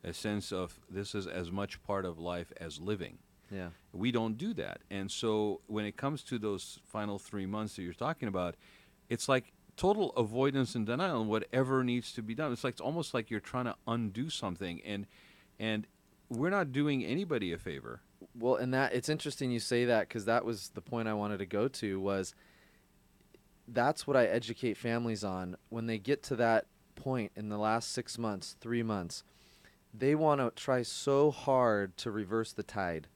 a sense of this is as much part of life as living. Yeah. We don't do that. And so when it comes to those final 3 months that you're talking about, it's like total avoidance and denial on whatever needs to be done. It's almost like you're trying to undo something, and we're not doing anybody a favor. Well, and it's interesting you say that, because that was the point I wanted to go to, was that's what I educate families on. When they get to that point in the last 6 months, 3 months, they want to try so hard to reverse the tide.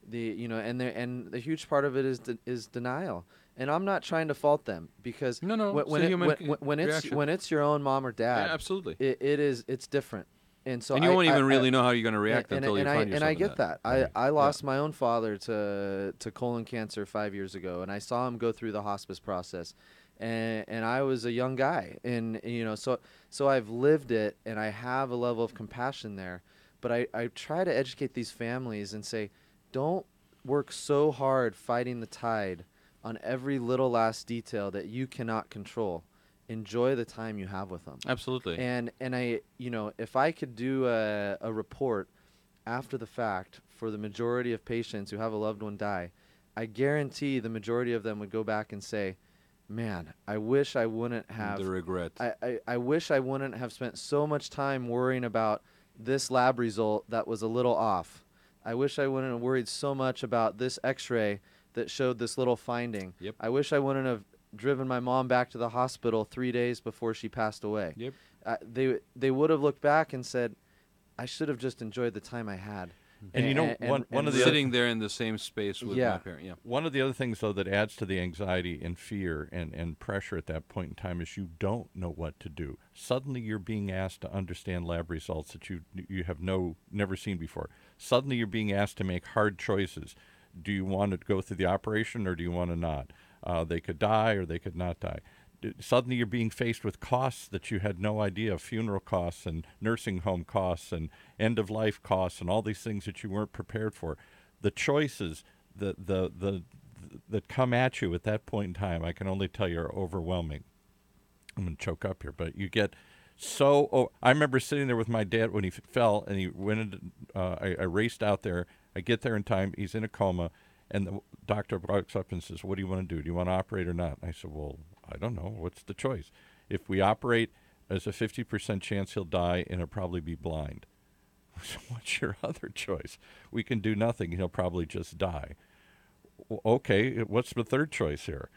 And the huge part of it is denial, and I'm not trying to fault them, because when it's your own mom or dad, yeah, absolutely, it's different, and so you won't even really know how you're going to react until you find yourself. And I get that. I lost Yeah. my own father to colon cancer 5 years ago, and I saw him go through the hospice process, and I was a young guy, and so I've lived it, and I have a level of compassion there, but I try to educate these families and say, don't work so hard fighting the tide on every little last detail that you cannot control. Enjoy the time you have with them. Absolutely. And I, if I could do a report after the fact for the majority of patients who have a loved one die, I guarantee the majority of them would go back and say, man, I wish I wouldn't have. The regret. I wish I wouldn't have spent so much time worrying about this lab result that was a little off. I wish I wouldn't have worried so much about this x-ray that showed this little finding. Yep. I wish I wouldn't have driven my mom back to the hospital 3 days before she passed away. Yep. They would have looked back and said, I should have just enjoyed the time I had. And one of the sitting there in the same space with my parent. Yeah. One of the other things, though, that adds to the anxiety and fear and pressure at that point in time is you don't know what to do. Suddenly you're being asked to understand lab results that you have never seen before. Suddenly you're being asked to make hard choices. Do you want to go through the operation or do you want to not? They could die or they could not die. Suddenly you're being faced with costs that you had no idea of, funeral costs and nursing home costs and end-of-life costs and all these things that you weren't prepared for. The choices that come at you at that point in time, I can only tell you, are overwhelming. I'm going to choke up here, but you get so... I remember sitting there with my dad when he fell, and he went into... I raced out there. I get there in time. He's in a coma, and the doctor walks up and says, what do you want to do? Do you want to operate or not? I said, well, I don't know. What's the choice? If we operate, there's a 50% chance he'll die, and he'll probably be blind. So what's your other choice? We can do nothing. He'll probably just die. Well, okay, what's the third choice here?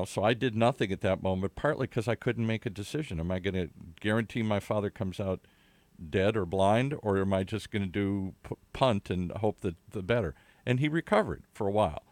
So I did nothing at that moment, partly because I couldn't make a decision. Am I going to guarantee my father comes out dead or blind, or am I just going to do punt and hope that the better? And he recovered for a while.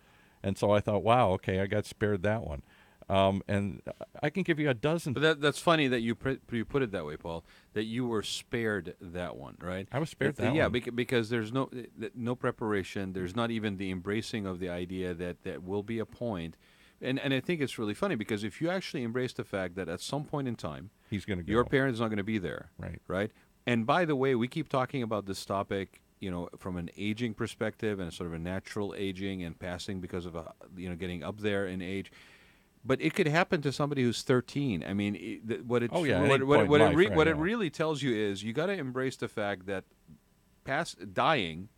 And so I thought, wow, okay, I got spared that one. And I can give you a dozen. But that's funny that you put it that way, Paul, that you were spared that one, right? I was spared that one. Yeah, because there's no preparation. There's not even the embracing of the idea that will be a point. And I think it's really funny, because if you actually embrace the fact that at some point in time, your parent is not going to be there, right? And by the way, we keep talking about this topic, from an aging perspective and sort of a natural aging and passing because of getting up there in age. But it could happen to somebody who's 13. I mean, what it Oh, yeah, at what, any what, point what, in it, life, re- right, what it yeah. really tells you is you got to embrace the fact that dying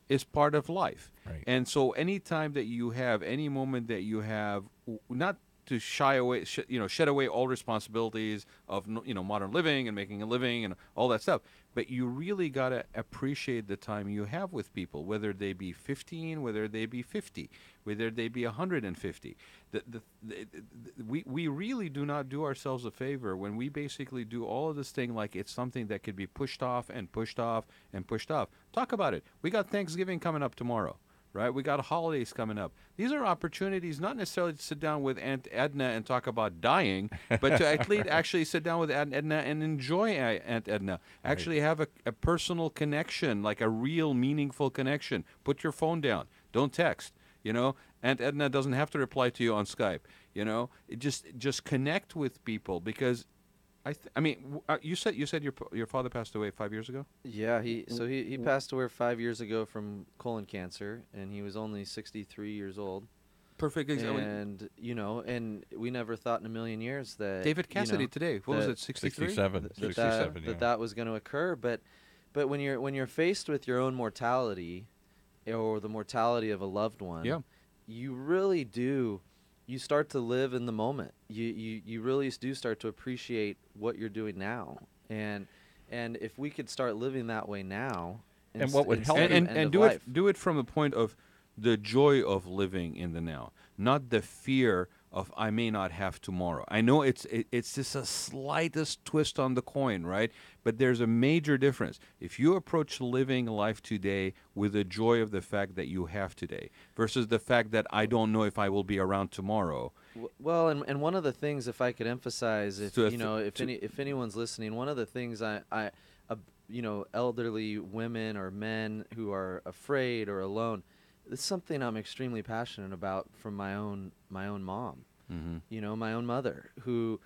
is part of life. Right. And so any time that you have, any moment that you have, not to shy away, shed away all responsibilities of modern living and making a living and all that stuff, but you really got to appreciate the time you have with people, whether they be 15, whether they be 50, whether they be 150. We really do not do ourselves a favor when we basically do all of this thing like it's something that could be pushed off and pushed off and pushed off. Talk about it. We got Thanksgiving coming up tomorrow. Right, we got holidays coming up. These are opportunities, not necessarily to sit down with Aunt Edna and talk about dying, but to at least actually sit down with Aunt Edna and enjoy Aunt Edna. Actually have a personal connection, like a real meaningful connection. Put your phone down. Don't text. Aunt Edna doesn't have to reply to you on Skype. Just connect with people because you said your father passed away 5 years ago? Yeah, he passed away 5 years ago from colon cancer, and he was only 63 years old. Perfect example. And and we never thought in a million years that David Cassidy today. What was it? 63? 67. 67. Yeah. that was going to occur. But when you're faced with your own mortality, or the mortality of a loved one, yeah, you really do. You start to live in the moment. You really do start to appreciate what you're doing now, and if we could start living that way now, And what would help and do it from the point of the joy of living in the now, not the fear of I may not have tomorrow. I know it's just a slightest twist on the coin, right? But there's a major difference. If you approach living life today with the joy of the fact that you have today versus the fact that I don't know if I will be around tomorrow. Well, and one of the things, if I could emphasize, if anyone's listening, one of the things elderly women or men who are afraid or alone, it's something I'm extremely passionate about from my own mom. Mm-hmm. My own mother, who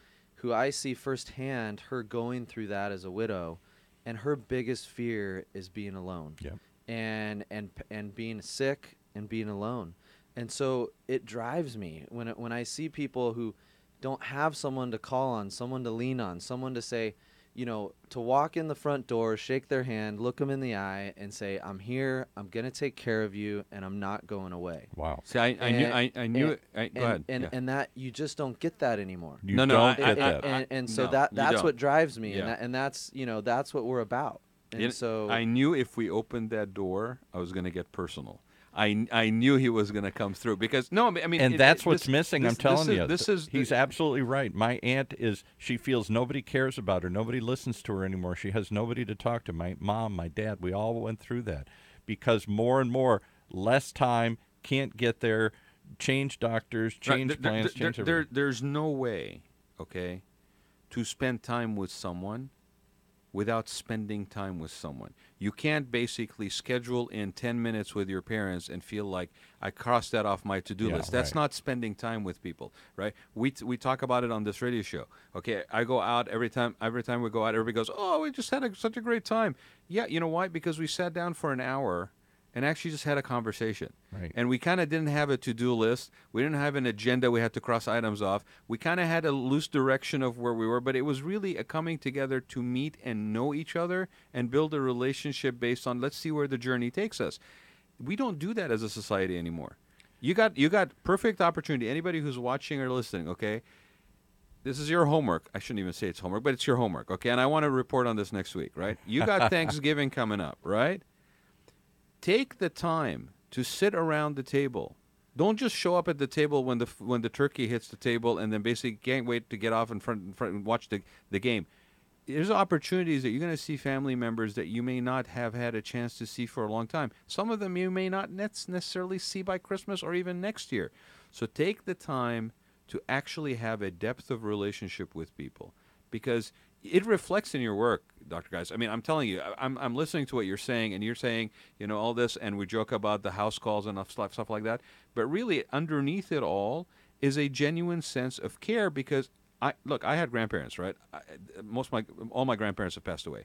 I see firsthand her going through that as a widow, and her biggest fear is being alone. Yep. And being sick and being alone. And so it drives me when I see people who don't have someone to call on, someone to lean on, someone to say, to walk in the front door, shake their hand, look them in the eye, and say, "I'm here. I'm gonna take care of you, and I'm not going away." Wow. See, I knew it. Go ahead. And that you just don't get that anymore. You don't get that. And so No, that's don't. what drives me, Yeah. and that's that's what we're about. And so I knew if we opened that door, I was going to get personal. I knew he was going to come through because and that's what's missing. I'm telling you, he's he's absolutely right. My aunt she feels nobody cares about her, nobody listens to her anymore. She has nobody to talk to. My mom, my dad, we all went through that because more and more, less time, can't get there, change doctors, change plans, change everything. There's no way, okay, to spend time with someone without spending time with someone. You can't basically schedule in 10 minutes with your parents and feel like I crossed that off my to-do list. That's right. not spending time with people, right? We talk about it on this radio show. Okay, I go out every time we go out, everybody goes, "Oh, we just had such a great time." Yeah, you know why? Because we sat down for an hour and actually just had a conversation. Right. And we kind of didn't have a to-do list. We didn't have an agenda we had to cross items off. We kind of had a loose direction of where we were, but it was really a coming together to meet and know each other and build a relationship based on let's see where the journey takes us. We don't do that as a society anymore. You got perfect opportunity. Anybody who's watching or listening, okay? This is your homework. I shouldn't even say it's homework, but it's your homework, okay? And I want to report on this next week, right? You got Thanksgiving coming up, right? Take the time to sit around the table. Don't just show up at the table when the turkey hits the table and then basically can't wait to get off in front and watch the game. There's opportunities that you're going to see family members that you may not have had a chance to see for a long time. Some of them you may not necessarily see by Christmas or even next year. So take the time to actually have a depth of relationship with people because it reflects in your work, Dr. Geiss. I mean, I'm telling you, I'm listening to what you're saying, and you're saying, all this, and we joke about the house calls and stuff like that. But really, underneath it all is a genuine sense of care because, I had grandparents, right? All my grandparents have passed away.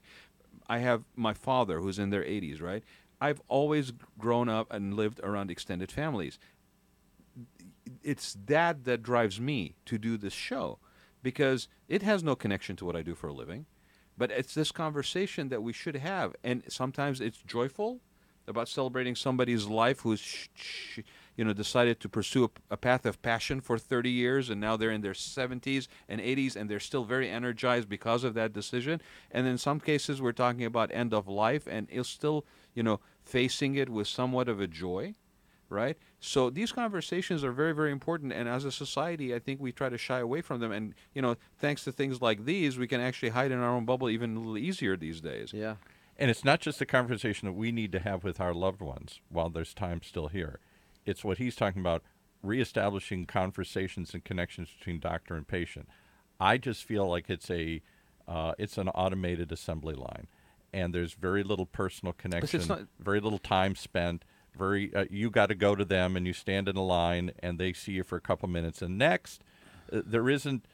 I have my father, who's in their 80s, right? I've always grown up and lived around extended families. it's that drives me to do this show, because it has no connection to what I do for a living, but it's this conversation that we should have. And sometimes it's joyful about celebrating somebody's life who's decided to pursue a path of passion for 30 years, and now they're in their 70s and 80s, and they're still very energized because of that decision. And in some cases, we're talking about end of life, and it's still, facing it with somewhat of a joy, right? So these conversations are very, very important, and as a society, I think we try to shy away from them. And, thanks to things like these, we can actually hide in our own bubble even a little easier these days. Yeah. And it's not just a conversation that we need to have with our loved ones while there's time still here. It's what he's talking about, reestablishing conversations and connections between doctor and patient. I just feel like it's an automated assembly line, and there's very little personal connection, very little time spent. You got to go to them, and you stand in a line, and they see you for a couple minutes. And next, there isn't.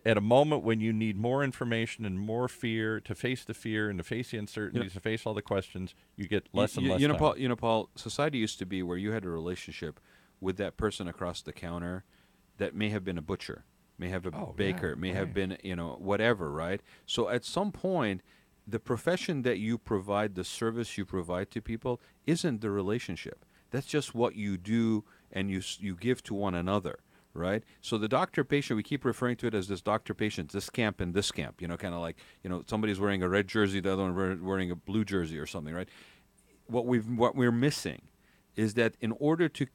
At a moment when you need more information and more fear, to face the fear and to face the uncertainties, to face all the questions, you get less and less time. Paul, society used to be where you had a relationship with that person across the counter that may have been a butcher, may have a baker, may have been, whatever, right? So at some point, the profession that you provide, the service you provide to people, isn't the relationship. That's just what you do, and you give to one another. Right? So the doctor-patient, we keep referring to it as this doctor-patient, this camp and this camp, kind of like, somebody's wearing a red jersey, the other one wearing a blue jersey or something, right? What we're missing is that in order to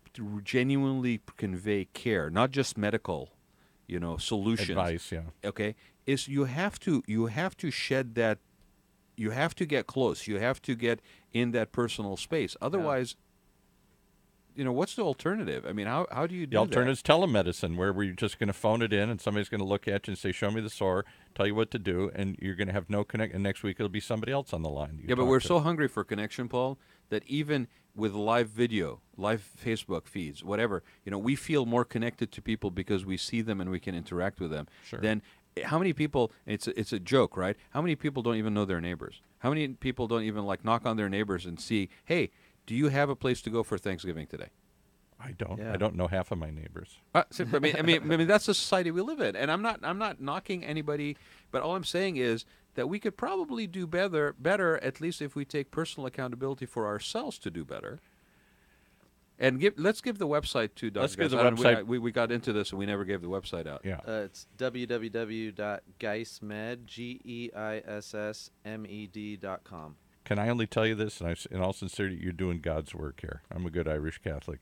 genuinely convey care, not just medical, solutions. Advice, yeah. Okay, is you have to shed that, you have to get close, you have to get in that personal space. Otherwise, what's the alternative? I mean, how do you do that? The alternative is telemedicine, where we're just going to phone it in, and somebody's going to look at you and say, show me the sore, tell you what to do, and you're going to have no connect. And next week it'll be somebody else on the line. Yeah, but we're so hungry for connection, Paul, that even with live video, live Facebook feeds, whatever, we feel more connected to people because we see them and we can interact with them. Sure. Then how many people, it's a joke, right? How many people don't even know their neighbors? How many people don't even knock on their neighbors and see, hey, do you have a place to go for Thanksgiving today? I don't. Yeah. I don't know half of my neighbors. I mean, that's the society we live in, and I'm not knocking anybody, but all I'm saying is that we could probably do better, at least if we take personal accountability for ourselves to do better. And let's give the website to Dr. Let's give the Geiss. website. We got into this and we never gave the website out. Yeah. It's www.geissmed.com. Can I only tell you this, and in all sincerity, you're doing God's work here. I'm a good Irish Catholic.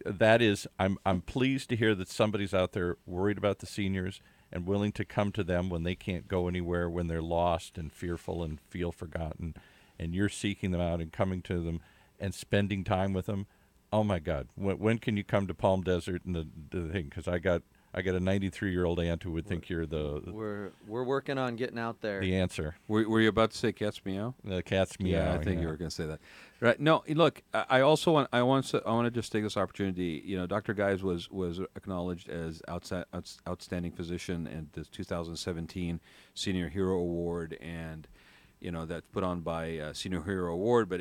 That is, I'm pleased to hear that somebody's out there worried about the seniors and willing to come to them when they can't go anywhere, when they're lost and fearful and feel forgotten, and you're seeking them out and coming to them and spending time with them. Oh my God, when can you come to Palm Desert and the thing? Because I got a 93-year-old aunt who would think you're We're working on getting out there. the answer. Were you about to say cats meow? The cat's meow. Yeah, I think you were going to say that. Right. No, look, I also want to just take this opportunity. Dr. Geiss was acknowledged as outstanding physician in the 2017 Senior Hero Award, and that's put on by Senior Hero Award, but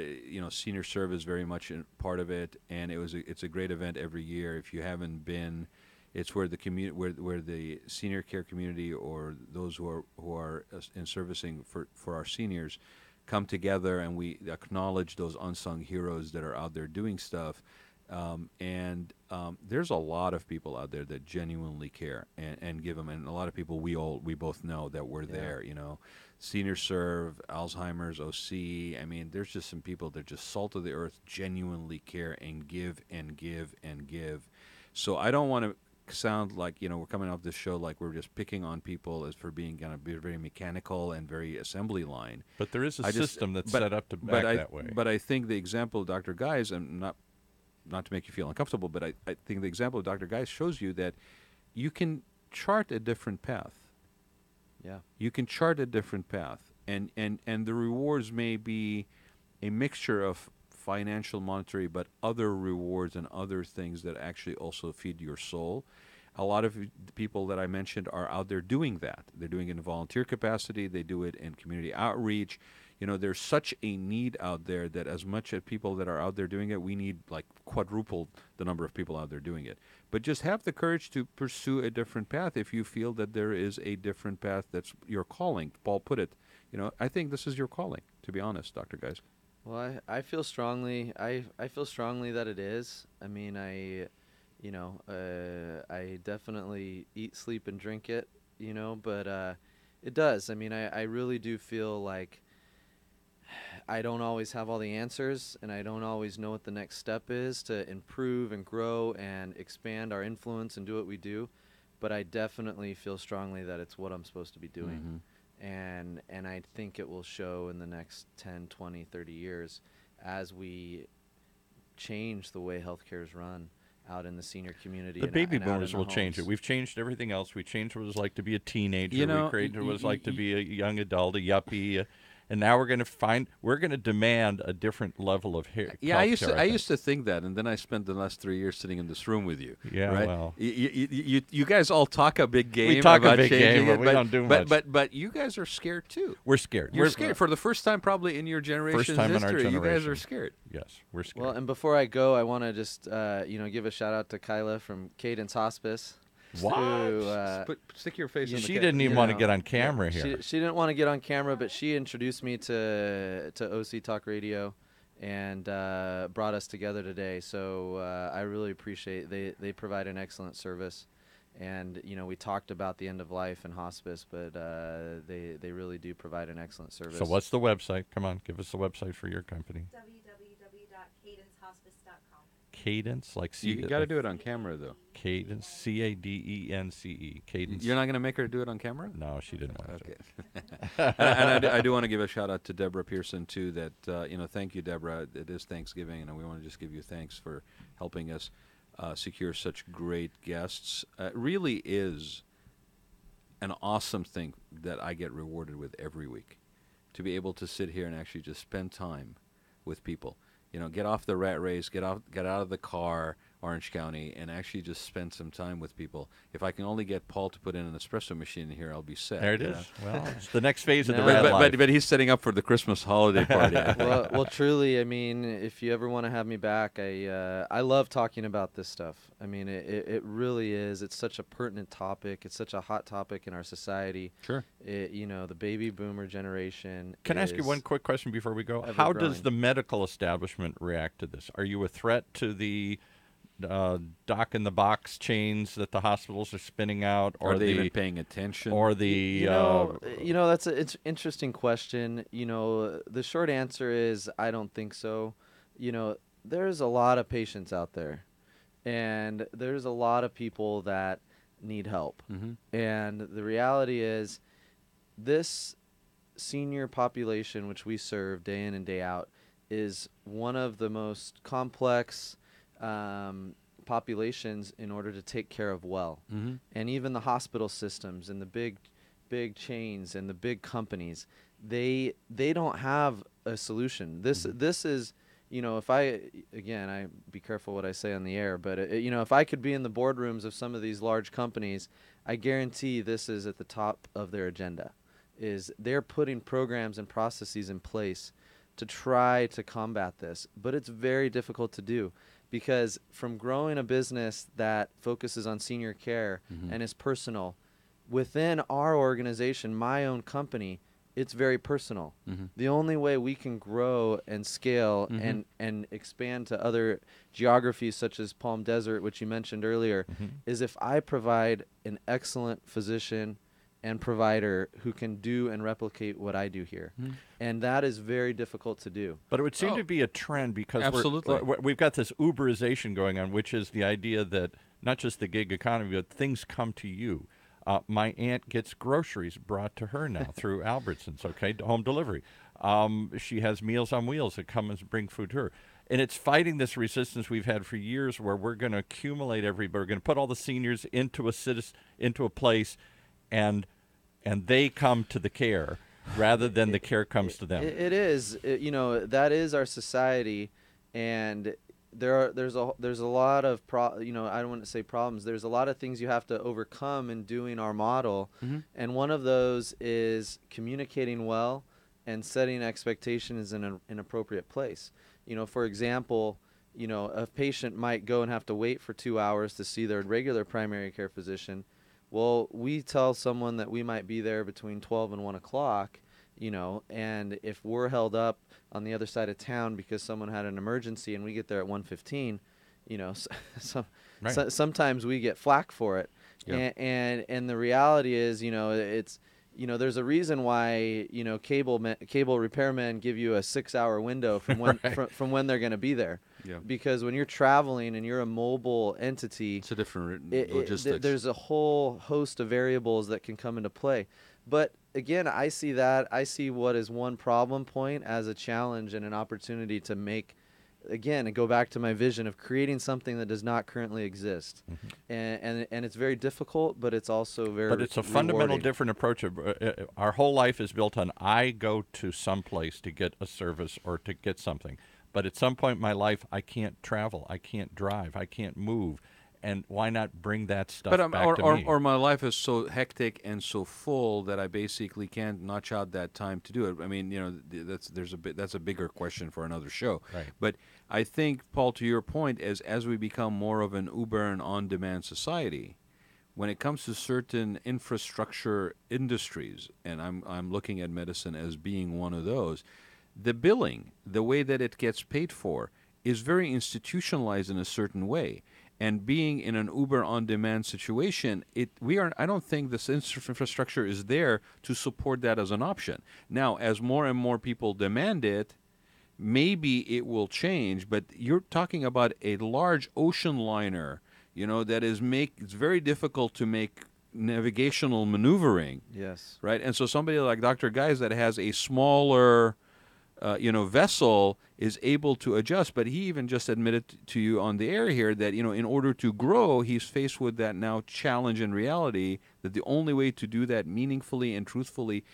Senior Serve is very much part of it, and it's a great event every year. If you haven't been, it's where the where the senior care community or those who are in servicing for our seniors come together, and we acknowledge those unsung heroes that are out there doing stuff. There's a lot of people out there that genuinely care and give them, and a lot of people we both know that we're there. Senior Serve, Alzheimer's, OC. I mean, there's just some people that just salt of the earth, genuinely care and give and give and give. So I don't want to sound like we're coming off this show like we're just picking on people as for being kind of very mechanical and very assembly line. But there is a system that's set up to act that way. But I think the example of Dr. Geiss, and not to make you feel uncomfortable, but I think the example of Dr. Geiss shows you that you can chart a different path. Yeah. You can chart a different path, and the rewards may be a mixture of financial, monetary, but other rewards and other things that actually also feed your soul. A lot of the people that I mentioned are out there doing that. They're doing it in volunteer capacity. They do it in community outreach. There's such a need out there that as much as people that are out there doing it, we need like quadruple the number of people out there doing it. But just have the courage to pursue a different path if you feel that there is a different path that's your calling. Paul put it, I think this is your calling, to be honest, Dr. Geiss. Well, I feel strongly. I feel strongly that it is. I mean, I definitely eat, sleep, and drink it. But it does. I mean, I really do feel like I don't always have all the answers, and I don't always know what the next step is to improve and grow and expand our influence and do what we do. But I definitely feel strongly that it's what I'm supposed to be doing. And I think it will show in the next 10, 20, 30 years as we change the way healthcare is run out in the senior community. The baby boomers will homes. change it. We've changed everything else. We changed what it was like to be a teenager. We created what it was like to be a young adult, a yuppie. And now we're going to demand a different level of hair. Yeah, I used to think that, and then I spent the last 3 years sitting in this room with you. Yeah, right? well, you guys all talk a big game. We talk about a big game, it, but we don't do much. But you guys are scared too. We're scared. You're scared for the first time probably in your generation's First time history. in our generation. You guys are scared. Yes, we're scared. Well, and before I go, I want to just give a shout out to Kyla from Cadence Hospice. What? Stick your face in the She didn't even want to get on camera here. She didn't want to get on camera, but she introduced me to OC Talk Radio and brought us together today. So I really appreciate they provide an excellent service. And, we talked about the end of life and hospice, but they really do provide an excellent service. So what's the website? Come on, give us the website for your company. www.cadencehospice.com. Cadence, like You got to do it on camera, though. Cadence, C-A-D-E-N-C-E. Cadence. You're not going to make her do it on camera? No, she didn't want to. Okay. and I do want to give a shout out to Deborah Pearson too. That thank you, Deborah. It is Thanksgiving, and we want to just give you thanks for helping us secure such great guests. It really is an awesome thing that I get rewarded with every week, to be able to sit here and actually just spend time with people. Get off the rat race, get out of the car, Orange County, and actually just spend some time with people. If I can only get Paul to put in an espresso machine in here, I'll be set. There it is. Well, it's the next phase of the Raad but, Life. but he's setting up for the Christmas holiday party. well, truly, I mean, if you ever want to have me back, I love talking about this stuff. I mean, it really is. It's such a pertinent topic. It's such a hot topic in our society. Sure. The baby boomer generation. Can I ask you one quick question before we go? ever How growing. does the medical establishment react to this? Are you a threat to the dock-in-the-box chains that the hospitals are spinning out? Or are they even paying attention? Or the... that's an interesting question. The short answer is I don't think so. There's a lot of patients out there, and there's a lot of people that need help. And the reality is this senior population, which we serve day in and day out, is one of the most complex populations in order to take care of well. And even the hospital systems and the big chains and the big companies, they don't have a solution. This is, if I be careful what I say on the air, but if I could be in the boardrooms of some of these large companies, I guarantee this is at the top of their agenda. Is they're putting programs and processes in place to try to combat this, but it's very difficult to do, because from growing a business that focuses on senior care and is personal, within our organization, my own company, it's very personal. The only way we can grow and scale and expand to other geographies such as Palm Desert, which you mentioned earlier, is if I provide an excellent physician and provider who can do and replicate what I do here. And that is very difficult to do. But it would seem to be a trend, because Absolutely. we've got this Uberization going on, which is the idea that not just the gig economy, but things come to you. My aunt gets groceries brought to her now through Albertsons, home delivery. She has Meals on Wheels that come and bring food to her. And it's fighting this resistance we've had for years, where we're going to accumulate everybody. We're going to put all the seniors into a place, and they come to the care rather than the care comes to them. It is. That is our society, and there's a lot of I don't want to say problems. There's a lot of things you have to overcome in doing our model, and one of those is communicating well, and setting expectations in an appropriate place. For example, a patient might go and have to wait for 2 hours to see their regular primary care physician. Well, we tell someone that we might be there between 12 and 1 o'clock, and if we're held up on the other side of town because someone had an emergency and we get there at 1:15, Right. sometimes we get flack for it. Yeah. And the reality is, it's, there's a reason why, cable repairmen give you a 6-hour window from when Right. from when they're going to be there. Yeah. Because when you're traveling and you're a mobile entity, It's a different logistics. There's a whole host of variables that can come into play. But again, I see what is one problem point as a challenge and an opportunity to make, again, and go back to my vision of creating something that does not currently exist. And it's very difficult, but it's also very But it's a fundamental rewarding. different approach. Our whole life is built on I go to some place to get a service or to get something. But at some point in my life, I can't travel, I can't drive, I can't move. And why not bring that stuff back to me? Or my life is so hectic and so full that I basically can't notch out that time to do it. I mean, that's a bigger question for another show. Right. But I think, Paul, to your point, as we become more of an Uber and on-demand society, when it comes to certain infrastructure industries, and I'm looking at medicine as being one of those, the billing, the way that it gets paid for, is very institutionalized in a certain way. And being in an Uber on-demand situation, I don't think this infrastructure is there to support that as an option. Now, as more and more people demand it, maybe it will change. But you're talking about a large ocean liner, that it's very difficult to make navigational maneuvering. Yes. Right? And so somebody like Dr. Geiss that has a smaller vessel is able to adjust. But he even just admitted to you on the air here that, in order to grow, he's faced with that now challenge in reality, that the only way to do that meaningfully and truthfully,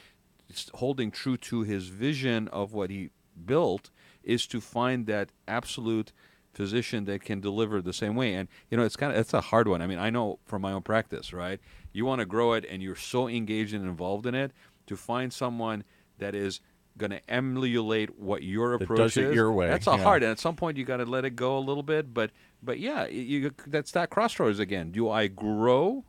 holding true to his vision of what he built, is to find that absolute physician that can deliver the same way. And, it's a hard one. I mean, I know from my own practice, right? You want to grow it and you're so engaged and involved in it, to find someone that is going to emulate what your approach does it is. your way. That's hard, and at some point you got to let it go a little bit. But yeah, that's that crossroads again. Do I grow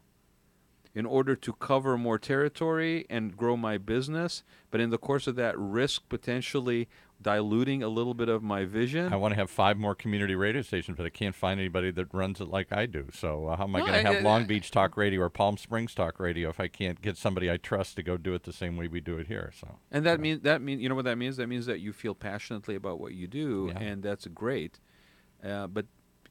in order to cover more territory and grow my business, but in the course of that risk potentially diluting a little bit of my vision? I want to have 5 more community radio stations, but I can't find anybody that runs it like I do. So how am I going to have Long Beach Talk Radio or Palm Springs Talk Radio if I can't get somebody I trust to go do it the same way we do it here? So, and that means you know what that means? That means that you feel passionately about what you do, and that's great. But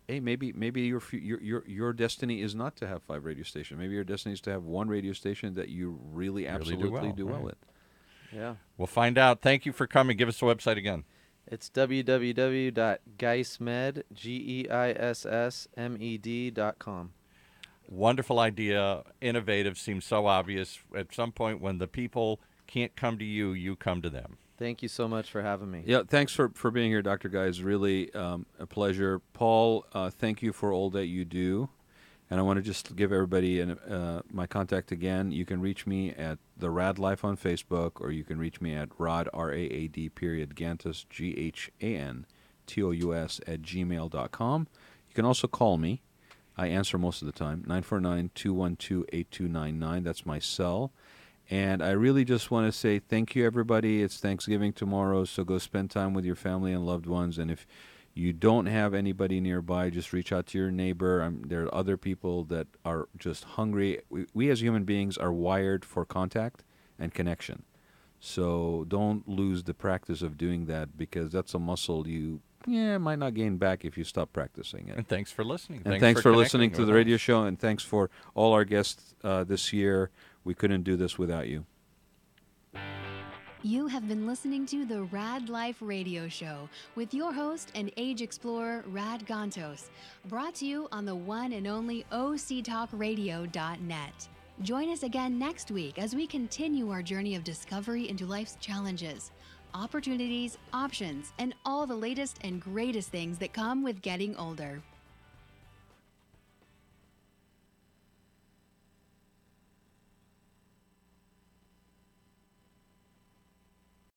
hey, maybe your destiny is not to have 5 radio stations. Maybe your destiny is to have 1 radio station that you really absolutely do well at. Yeah. We'll find out. Thank you for coming. Give us the website again. It's www.geissmed, GEISSMED.com. Wonderful idea. Innovative. Seems so obvious. At some point when the people can't come to you, you come to them. Thank you so much for having me. Yeah, thanks for being here, Dr. Geiss. Really a pleasure. Paul, thank you for all that you do. And I want to just give everybody my contact again. You can reach me at the Raad Life on Facebook, or you can reach me at Raad, R-A-A-D, Gantos, G-H-A-N-T-O-U-S, @gmail.com. You can also call me. I answer most of the time, 949-212-8299. That's my cell. And I really just want to say thank you, everybody. It's Thanksgiving tomorrow, so go spend time with your family and loved ones. And if you don't have anybody nearby, just reach out to your neighbor. There are other people that are just hungry. We as human beings are wired for contact and connection. So don't lose the practice of doing that, because that's a muscle you might not gain back if you stop practicing it. And thanks for listening. And thanks for listening connecting to the with radio us. show, and thanks for all our guests this year. We couldn't do this without you. You have been listening to the Raad Life radio show with your host and age explorer, Raad Gantos, brought to you on the one and only octalkradio.net. Join us again next week as we continue our journey of discovery into life's challenges, opportunities, options, and all the latest and greatest things that come with getting older.